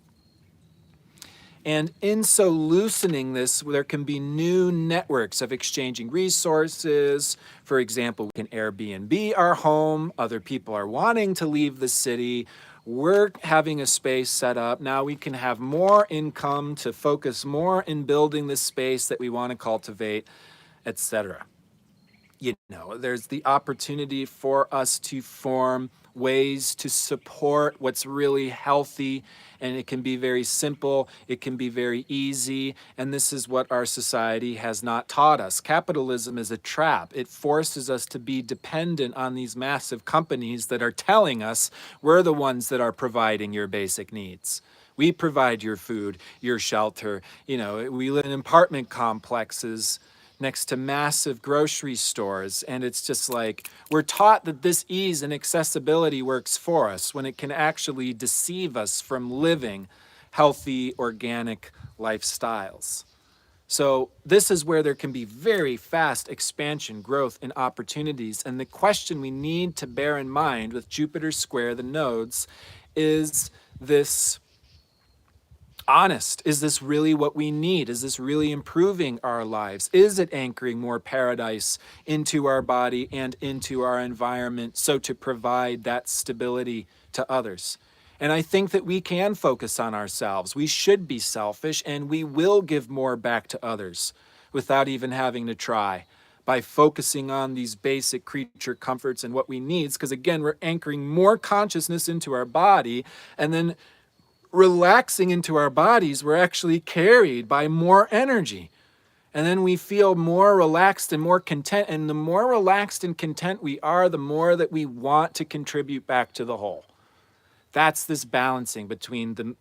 And in so loosening this, there can be new networks of exchanging resources. For example, we can Airbnb our home. Other people are wanting to leave the city. We're having a space set up. Now we can have more income to focus more in building the space that we want to cultivate, etc. You know, there's the opportunity for us to form ways to support what's really healthy, and it can be very simple, it can be very easy, and this is what our society has not taught us. Capitalism is a trap. It forces us to be dependent on these massive companies that are telling us we're the ones that are providing your basic needs. We provide your food, your shelter. You know, we live in apartment complexes next to massive grocery stores. And it's just like, we're taught that this ease and accessibility works for us when it can actually deceive us from living healthy, organic lifestyles. So this is where there can be very fast expansion, growth, and opportunities. And the question we need to bear in mind with Jupiter square the nodes is this: honest. Is this really what we need? Is this really improving our lives? Is it anchoring more paradise into our body and into our environment so to provide that stability to others? And I think that we can focus on ourselves. We should be selfish, and we will give more back to others without even having to try, by focusing on these basic creature comforts and what we need. Because again, we're anchoring more consciousness into our body, and then relaxing into our bodies, we're actually carried by more energy. And then we feel more relaxed and more content. And the more relaxed and content we are, the more that we want to contribute back to the whole. That's this balancing between the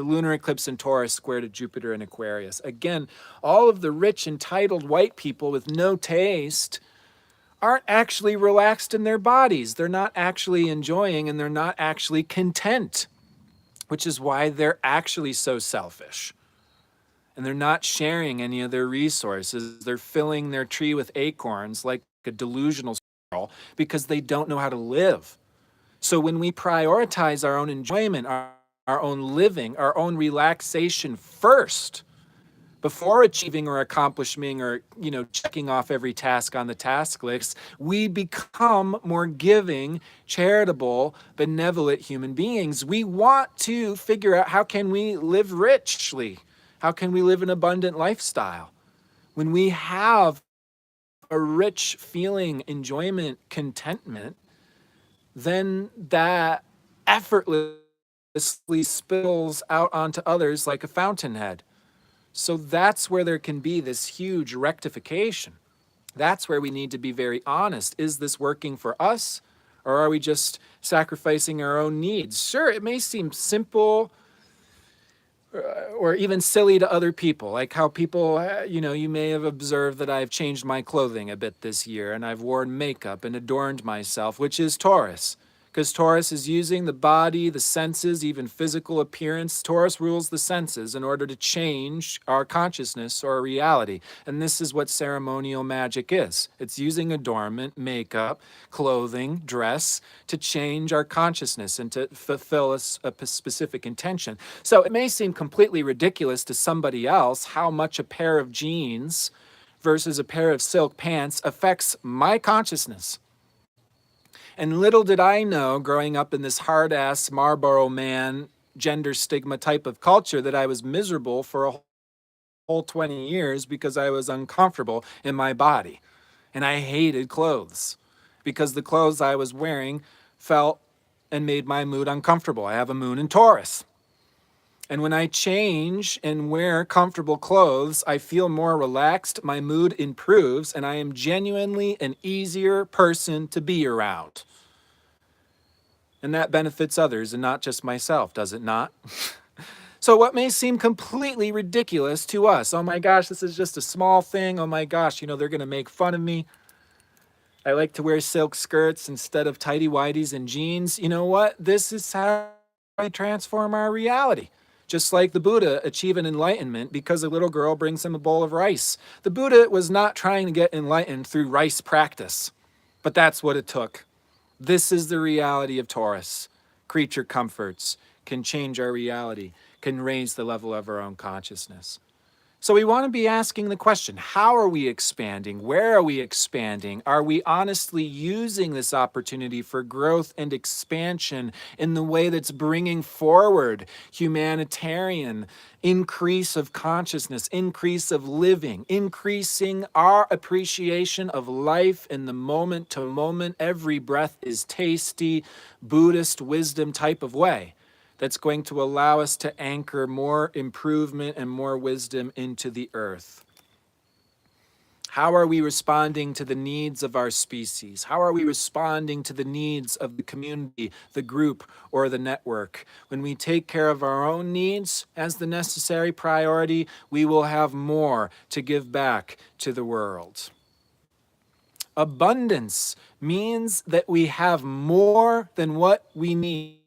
lunar eclipse in Taurus square to Jupiter in Aquarius. Again, all of the rich, entitled white people with no taste aren't actually relaxed in their bodies. They're not actually enjoying, and they're not actually content, which is why they're actually so selfish. And they're not sharing any of their resources. They're filling their tree with acorns like a delusional squirrel because they don't know how to live. So when we prioritize our own enjoyment, our own living, our own relaxation first, before achieving or accomplishing or, checking off every task on the task list, we become more giving, charitable, benevolent human beings. We want to figure out, how can we live richly? How can we live an abundant lifestyle? When we have a rich feeling, enjoyment, contentment, then that effortlessly spills out onto others like a fountainhead. So that's where there can be this huge rectification. That's where we need to be very honest. Is this working for us, or are we just sacrificing our own needs? Sure, it may seem simple or even silly to other people, like how people, you may have observed that I've changed my clothing a bit this year, and I've worn makeup and adorned myself, which is Taurus. Because Taurus is using the body, the senses, even physical appearance. Taurus rules the senses in order to change our consciousness or reality. And this is what ceremonial magic is. It's using adornment, makeup, clothing, dress to change our consciousness and to fulfill a specific intention. So it may seem completely ridiculous to somebody else how much a pair of jeans versus a pair of silk pants affects my consciousness. And little did I know, growing up in this hard-ass Marlboro man, gender stigma type of culture, that I was miserable for a whole 20 years because I was uncomfortable in my body. And I hated clothes because the clothes I was wearing felt and made my mood uncomfortable. I have a moon in Taurus. And when I change and wear comfortable clothes, I feel more relaxed, my mood improves, and I am genuinely an easier person to be around. And that benefits others and not just myself, does it not? So what may seem completely ridiculous to us, oh my gosh, this is just a small thing, oh my gosh, they're gonna make fun of me. I like to wear silk skirts instead of tighty-whities and jeans. You know what? This is how we transform our reality. Just like the Buddha achieving enlightenment because a little girl brings him a bowl of rice. The Buddha was not trying to get enlightened through rice practice, but that's what it took. This is the reality of Taurus. Creature comforts can change our reality, can raise the level of our own consciousness. So we want to be asking the question, how are we expanding? Where are we expanding? Are we honestly using this opportunity for growth and expansion in the way that's bringing forward humanitarian increase of consciousness, increase of living, increasing our appreciation of life in the moment to moment? Every breath is tasty, Buddhist wisdom type of way that's going to allow us to anchor more improvement and more wisdom into the earth. How are we responding to the needs of our species? How are we responding to the needs of the community, the group, or the network? When we take care of our own needs as the necessary priority, we will have more to give back to the world. Abundance means that we have more than what we need.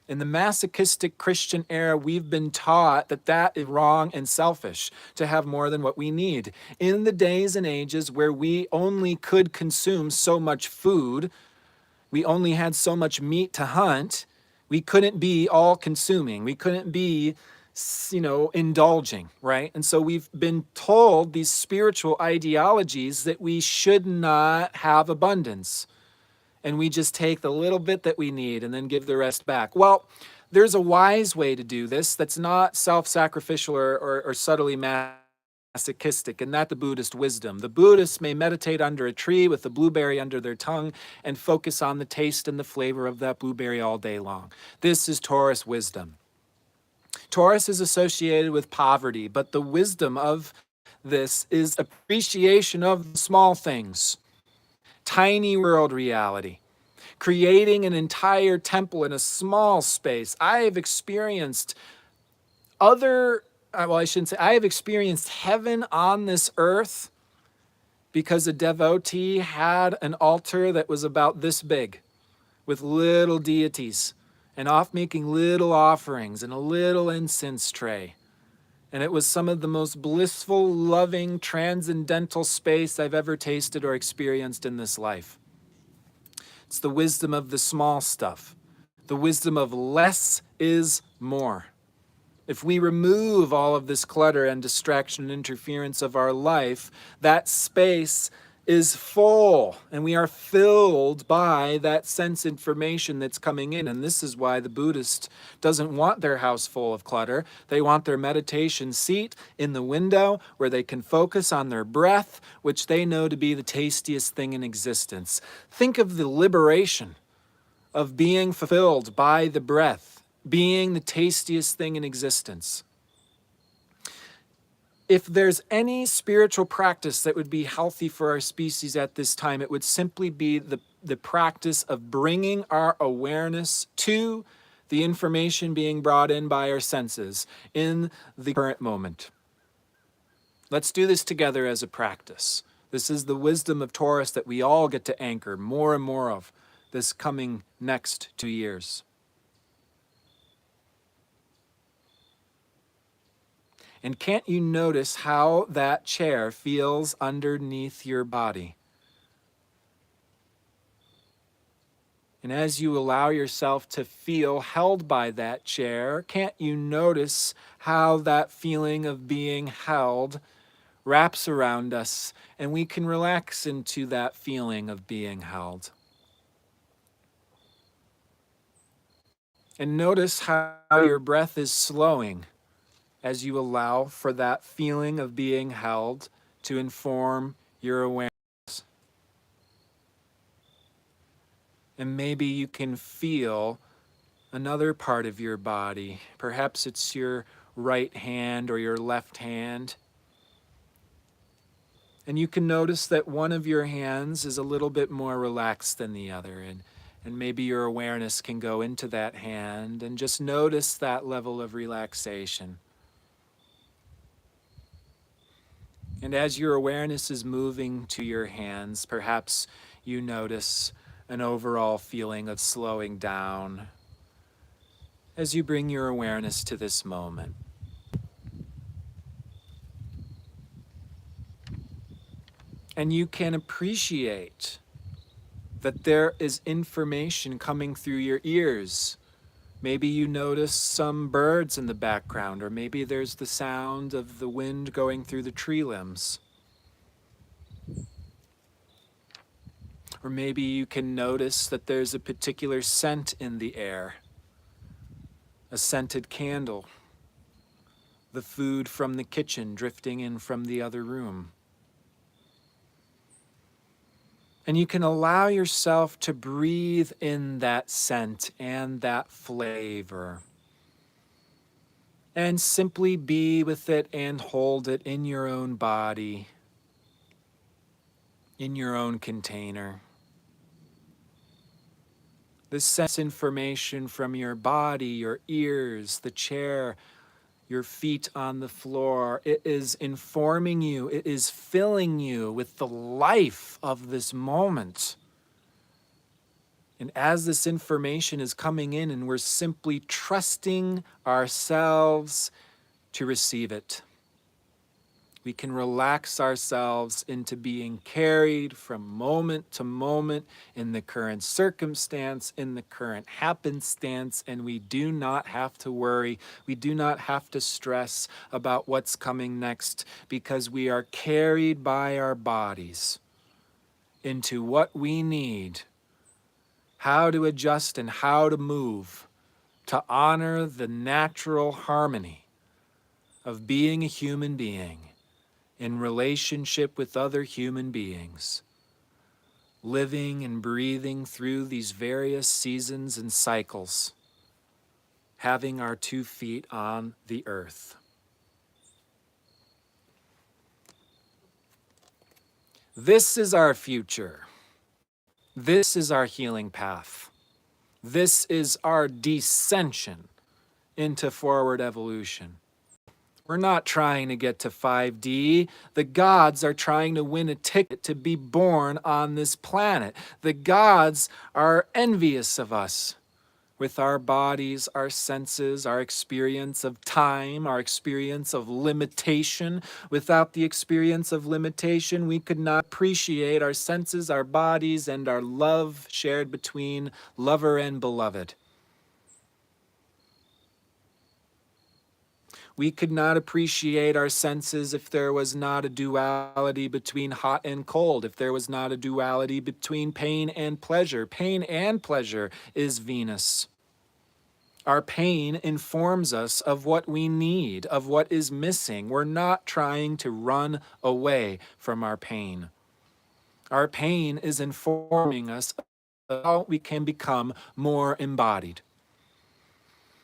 In the masochistic Christian era, we've been taught that that is wrong and selfish, to have more than what we need. In the days and ages where we only could consume so much food, we only had so much meat to hunt, we couldn't be all consuming. We couldn't be, indulging, right? And so we've been told these spiritual ideologies that we should not have abundance. And we just take the little bit that we need and then give the rest back. Well, there's a wise way to do this that's not self-sacrificial or subtly masochistic, and that's the Buddhist wisdom. The Buddhists may meditate under a tree with a blueberry under their tongue and focus on the taste and the flavor of that blueberry all day long. This is Taurus wisdom. Taurus is associated with poverty, but the wisdom of this is appreciation of the small things. Tiny world reality, creating an entire temple in a small space. I have experienced I have experienced heaven on this earth because a devotee had an altar that was about this big with little deities and off making little offerings and a little incense tray. And it was some of the most blissful, loving, transcendental space I've ever tasted or experienced in this life. It's the wisdom of the small stuff, the wisdom of less is more. If we remove all of this clutter and distraction and interference of our life, that space is full and we are filled by that sense information that's coming in. And this is why the Buddhist doesn't want their house full of clutter. They want their meditation seat in the window where they can focus on their breath, which they know to be the tastiest thing in existence. Think of the liberation of being fulfilled by the breath, being the tastiest thing in existence. If there's any spiritual practice that would be healthy for our species at this time, it would simply be the practice of bringing our awareness to the information being brought in by our senses in the current moment. Let's do this together as a practice. This is the wisdom of Taurus that we all get to anchor more and more of this coming next 2 years. And can't you notice how that chair feels underneath your body? And as you allow yourself to feel held by that chair, can't you notice how that feeling of being held wraps around us, and we can relax into that feeling of being held. And notice how your breath is slowing as you allow for that feeling of being held to inform your awareness. And maybe you can feel another part of your body. Perhaps it's your right hand or your left hand. And you can notice that one of your hands is a little bit more relaxed than the other. And maybe your awareness can go into that hand and just notice that level of relaxation. And as your awareness is moving to your hands, perhaps you notice an overall feeling of slowing down as you bring your awareness to this moment. And you can appreciate that there is information coming through your ears. Maybe you notice some birds in the background, or maybe there's the sound of the wind going through the tree limbs. Or maybe you can notice that there's a particular scent in the air, a scented candle, the food from the kitchen drifting in from the other room. And you can allow yourself to breathe in that scent and that flavor. And simply be with it and hold it in your own body, in your own container. This sense information from your body, your ears, the chair, your feet on the floor, it is informing you, it is filling you with the life of this moment. And as this information is coming in, and we're simply trusting ourselves to receive it, we can relax ourselves into being carried from moment to moment in the current circumstance, in the current happenstance, and we do not have to worry. We do not have to stress about what's coming next, because we are carried by our bodies into what we need, how to adjust and how to move to honor the natural harmony of being a human being in relationship with other human beings, living and breathing through these various seasons and cycles, having our 2 feet on the earth. This is our future. This is our healing path. This is our descension into forward evolution. We're not trying to get to 5D. The gods are trying to win a ticket to be born on this planet. The gods are envious of us with our bodies, our senses, our experience of time, our experience of limitation. Without the experience of limitation, we could not appreciate our senses, our bodies, and our love shared between lover and beloved. We could not appreciate our senses if there was not a duality between hot and cold, if there was not a duality between pain and pleasure. Pain and pleasure is Venus. Our pain informs us of what we need, of what is missing. We're not trying to run away from our pain. Our pain is informing us of how we can become more embodied.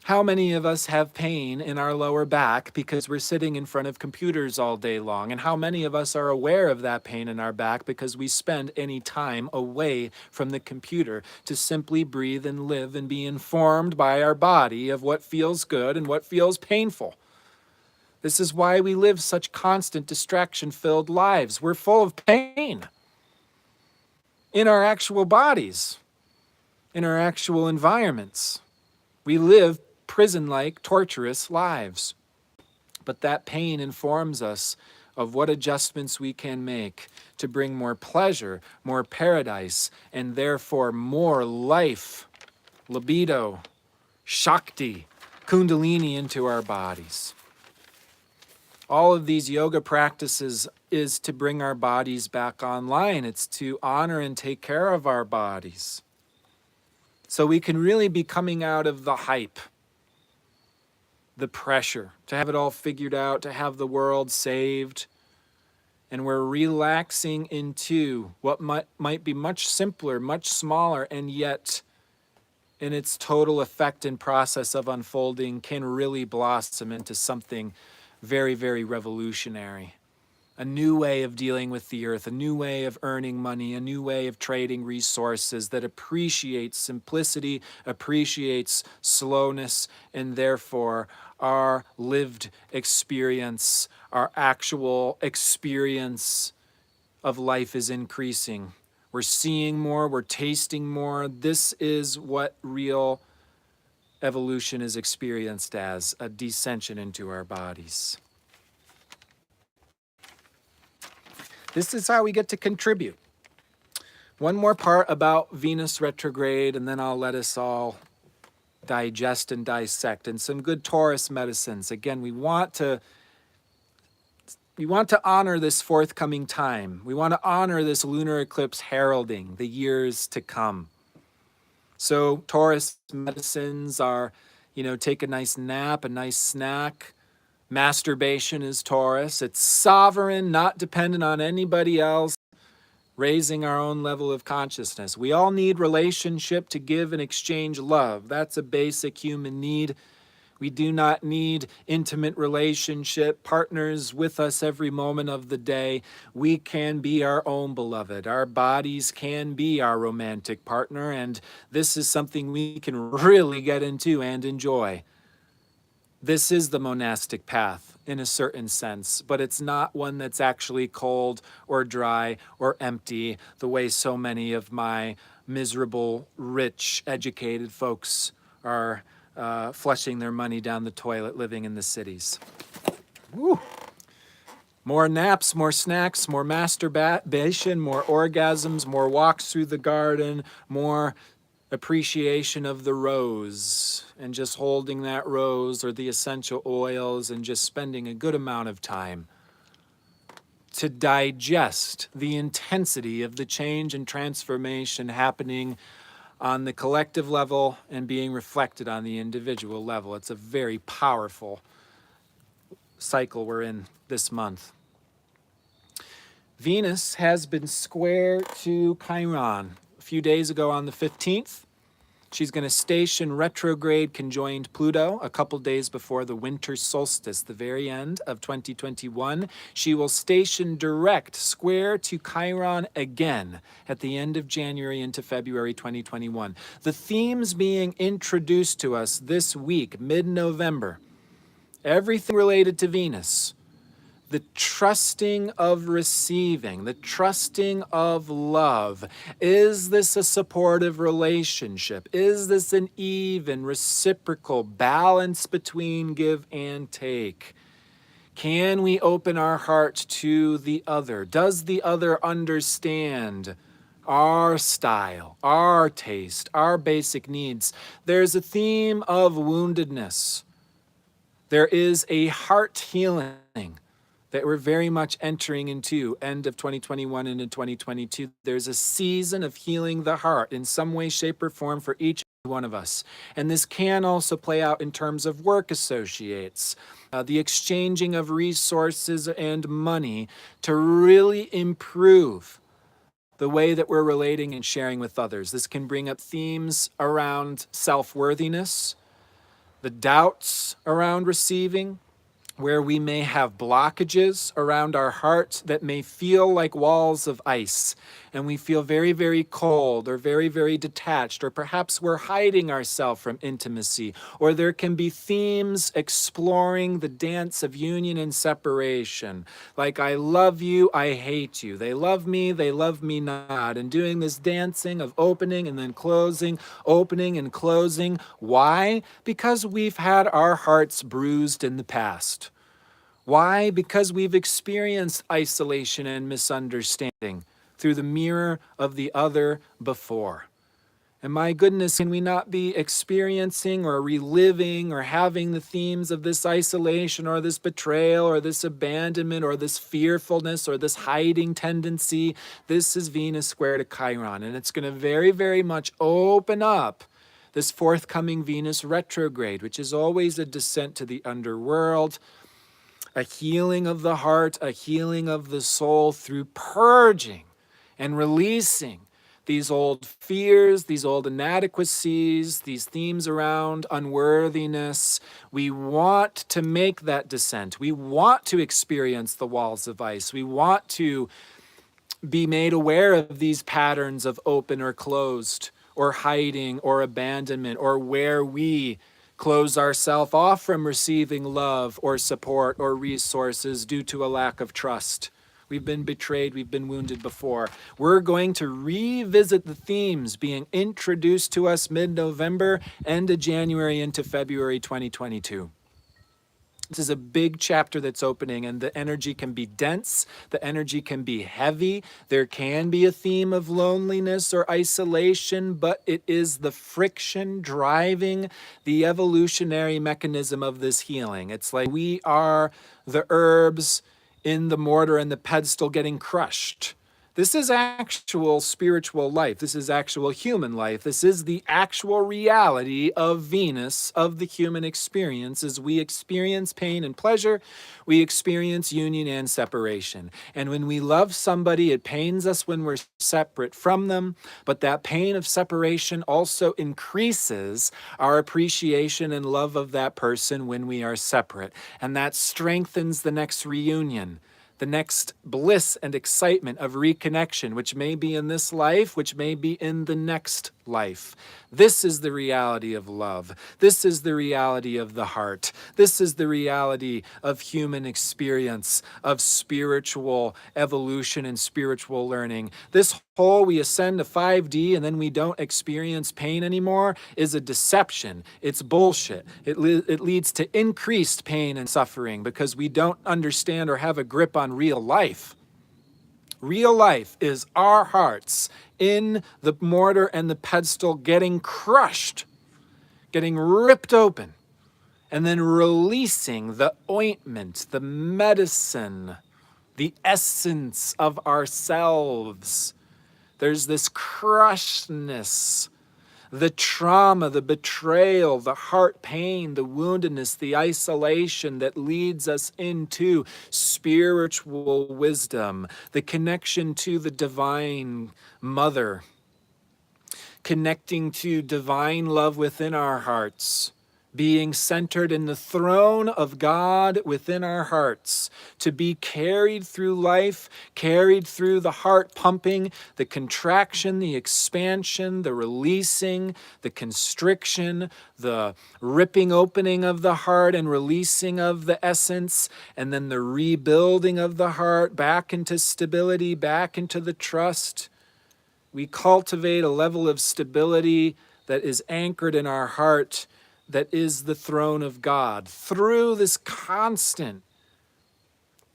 How many of us have pain in our lower back because we're sitting in front of computers all day long? And how many of us are aware of that pain in our back because we spend any time away from the computer to simply breathe and live and be informed by our body of what feels good and what feels painful? This is why we live such constant distraction-filled lives. We're full of pain in our actual bodies, in our actual environments. We live prison-like, torturous lives. But that pain informs us of what adjustments we can make to bring more pleasure, more paradise, and therefore more life, libido, Shakti, Kundalini into our bodies. All of these yoga practices is to bring our bodies back online. It's to honor and take care of our bodies. So we can really be coming out of the hype, the pressure, to have it all figured out, to have the world saved. And we're relaxing into what might be much simpler, much smaller, and yet in its total effect and process of unfolding can really blossom into something very, very revolutionary. A new way of dealing with the earth, a new way of earning money, a new way of trading resources that appreciates simplicity, appreciates slowness, and therefore our lived experience, our actual experience of life is increasing. We're seeing more, we're tasting more. This is what real evolution is experienced as, a descension into our bodies. This is how we get to contribute. One more part about Venus retrograde, and then I'll let us all digest and dissect. And some good Taurus medicines. Again, we want to honor this forthcoming time. We want to honor this lunar eclipse heralding the years to come. So Taurus medicines are, take a nice nap, a nice snack. Masturbation is Taurus. It's sovereign, not dependent on anybody else, raising our own level of consciousness. We all need relationship to give and exchange love. That's a basic human need. We do not need intimate relationship partners with us every moment of the day. We can be our own beloved. Our bodies can be our romantic partner, and this is something we can really get into and enjoy. This is the monastic path in a certain sense, but it's not one that's actually cold or dry or empty the way so many of my miserable, rich, educated folks are flushing their money down the toilet living in the cities. Woo. More naps, more snacks, more masturbation, more orgasms, more walks through the garden, more appreciation of the rose and just holding that rose or the essential oils and just spending a good amount of time to digest the intensity of the change and transformation happening on the collective level and being reflected on the individual level. It's a very powerful cycle we're in this month. Venus has been square to Chiron a few days ago on the 15th. She's going to station retrograde conjoined Pluto a couple days before the winter solstice, the very end of 2021. She will station direct square to Chiron again at the end of January into February 2021. The themes being introduced to us this week, mid-November, everything related to Venus. The trusting of receiving, the trusting of love. Is this a supportive relationship? Is this an even, reciprocal balance between give and take? Can we open our heart to the other? Does the other understand our style, our taste, our basic needs? There's a theme of woundedness. There is a heart healing that we're very much entering into end of 2021 and in 2022. There's a season of healing the heart in some way, shape, or form for each one of us. And this can also play out in terms of work associates, the exchanging of resources and money to really improve the way that we're relating and sharing with others. This can bring up themes around self-worthiness, the doubts around receiving, where we may have blockages around our hearts that may feel like walls of ice, and we feel very, very cold or very, very detached, or perhaps we're hiding ourselves from intimacy, or there can be themes exploring the dance of union and separation, like I love you, I hate you, they love me not, and doing this dancing of opening and then closing, opening and closing. Why? Because we've had our hearts bruised in the past. Why? Because we've experienced isolation and misunderstanding through the mirror of the other before. And my goodness, can we not be experiencing or reliving or having the themes of this isolation or this betrayal or this abandonment or this fearfulness or this hiding tendency? This is Venus square to Chiron, and it's going to very, very much open up this forthcoming Venus retrograde, which is always a descent to the underworld, a healing of the heart, a healing of the soul through purging and releasing these old fears, these old inadequacies, these themes around unworthiness. We want to make that descent. We want to experience the walls of ice. We want to be made aware of these patterns of open or closed, or hiding, or abandonment, or where we close ourselves off from receiving love or support or resources due to a lack of trust. We've been betrayed, we've been wounded before. We're going to revisit the themes being introduced to us mid-November, end of January into February 2022. This is a big chapter that's opening, and the energy can be dense, the energy can be heavy. There can be a theme of loneliness or isolation, but it is the friction driving the evolutionary mechanism of this healing. It's like we are the herbs in the mortar and the pedestal getting crushed. This is actual spiritual life. This is actual human life. This is the actual reality of Venus, of the human experience. As we experience pain and pleasure, we experience union and separation. And when we love somebody, it pains us when we're separate from them, but that pain of separation also increases our appreciation and love of that person when we are separate. And that strengthens the next reunion, the next bliss and excitement of reconnection, which may be in this life, which may be in the next life. This is the reality of love. This is the reality of the heart. This is the reality of human experience, of spiritual evolution and spiritual learning. This whole we ascend to 5D and then we don't experience pain anymore is a deception. It's bullshit. It leads to increased pain and suffering because we don't understand or have a grip on real life. Real life is our hearts in the mortar and the pedestal getting crushed, getting ripped open, and then releasing the ointment, the medicine, the essence of ourselves. There's this crushedness, the trauma, the betrayal, the heart pain, the woundedness, the isolation that leads us into spiritual wisdom, the connection to the divine mother, connecting to divine love within our hearts, being centered in the throne of God within our hearts, to be carried through life, carried through the heart pumping, the contraction, the expansion, the releasing, the constriction, the ripping opening of the heart and releasing of the essence, and then the rebuilding of the heart back into stability, back into the trust. We cultivate a level of stability that is anchored in our heart, that is the throne of God. Through this constant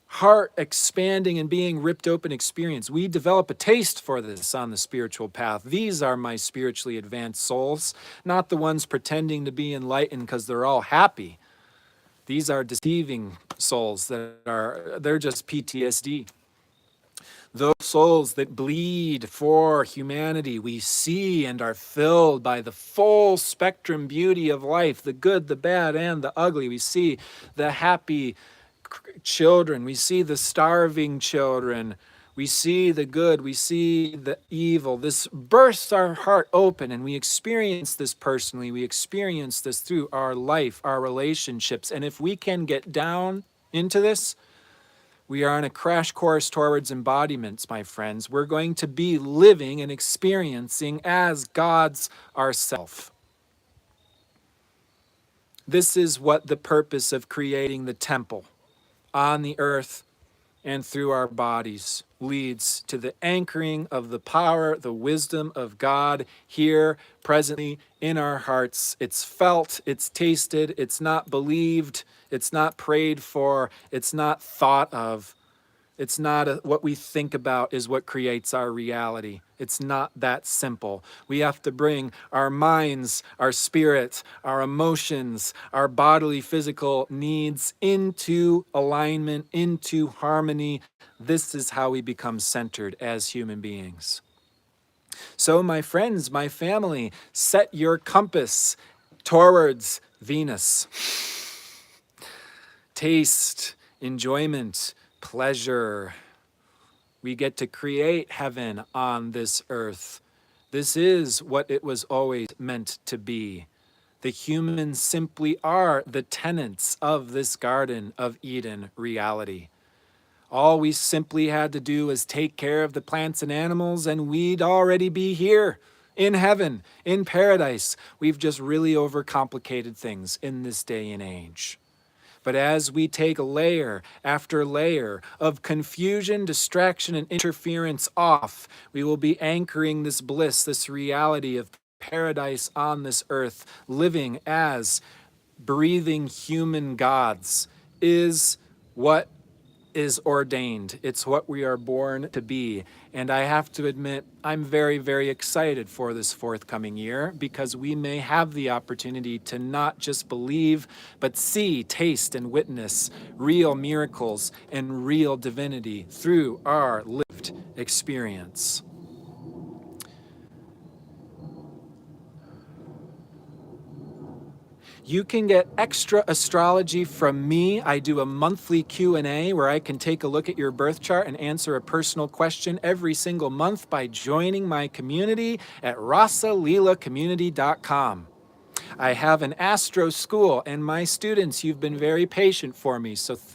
heart expanding and being ripped open experience, we develop a taste for this on the spiritual path. These are my spiritually advanced souls, not the ones pretending to be enlightened because they're all happy. These are deceiving souls they're just PTSD. Those souls that bleed for humanity, we see and are filled by the full spectrum beauty of life, the good, the bad, and the ugly. We see the happy children. We see the starving children. We see the good. We see the evil. This bursts our heart open, and we experience this personally. We experience this through our life, our relationships. And if we can get down into this, we are on a crash course towards embodiments, my friends. We're going to be living and experiencing as God's ourself. This is what the purpose of creating the temple on the earth and through our bodies leads to, the anchoring of the power, the wisdom of God here presently in our hearts. It's felt, it's tasted, it's not believed, it's not prayed for, it's not thought of. It's not what we think about is what creates our reality. It's not that simple. We have to bring our minds, our spirit, our emotions, our bodily, physical needs into alignment, into harmony. This is how we become centered as human beings. So, my friends, my family, set your compass towards Venus. Taste, enjoyment, pleasure. We get to create heaven on this earth. This is what it was always meant to be. The humans simply are the tenants of this Garden of Eden reality. All we simply had to do was take care of the plants and animals, and we'd already be here in heaven, in paradise. We've just really overcomplicated things in this day and age. But as we take layer after layer of confusion, distraction, and interference off, we will be anchoring this bliss, this reality of paradise on this earth, living as breathing human gods, is what is ordained. It's what we are born to be. And I have to admit, I'm very, very excited for this forthcoming year because we may have the opportunity to not just believe, but see, taste, and witness real miracles and real divinity through our lived experience. You can get extra astrology from me. I do a monthly Q&A where I can take a look at your birth chart and answer a personal question every single month by joining my community at rosalilacommunity.com. I have an astro school, and my students, you've been very patient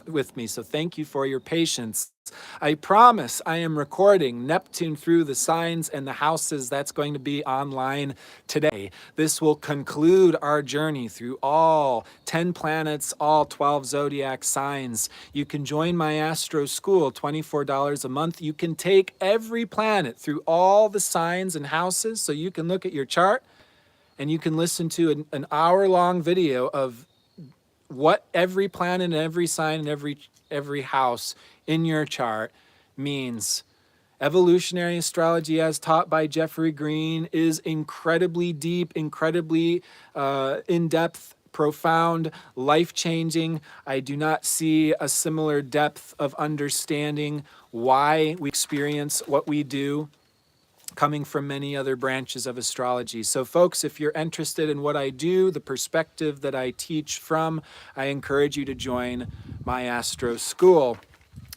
with me, so thank you for your patience. I promise I am recording Neptune through the signs and the houses. That's going to be online today. This will conclude our journey through all 10 planets, all 12 zodiac signs. You can join my astro school, $24 a month. You can take every planet through all the signs and houses, so you can look at your chart and you can listen to an hour-long video of what every planet and every sign and every house in your chart means. Evolutionary astrology, as taught by Jeffrey Green, is incredibly deep, incredibly in-depth, profound, life-changing. I do not see a similar depth of understanding why we experience what we do coming from many other branches of astrology. So folks, if you're interested in what I do, the perspective that I teach from, I encourage you to join my Astro School.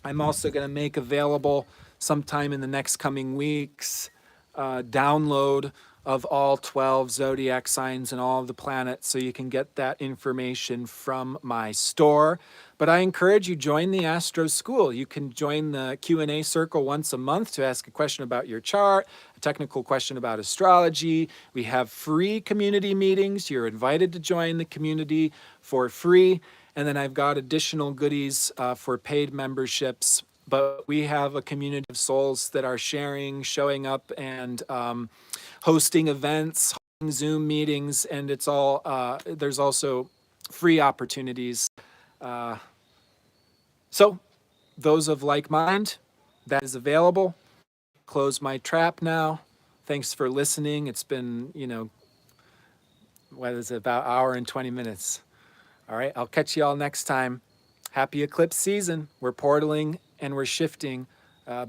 I'm also going to make available sometime in the next coming weeks download of all 12 zodiac signs and all of the planets, so you can get that information from my store. But I encourage you, join the Astro School. You can join the Q&A circle once a month to ask a question about your chart, a technical question about astrology. We have free community meetings. You're invited to join the community for free. And then I've got additional goodies for paid memberships. But we have a community of souls that are sharing, showing up, and hosting events, hosting Zoom meetings, and it's all, there's also free opportunities. So those of like mind, that is available. Close my trap now. Thanks for listening. It's been, what is it, about an hour and 20 minutes. All right, I'll catch you all next time. Happy eclipse season. We're portaling and we're shifting.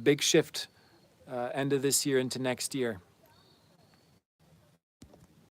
Big shift end of this year into next year.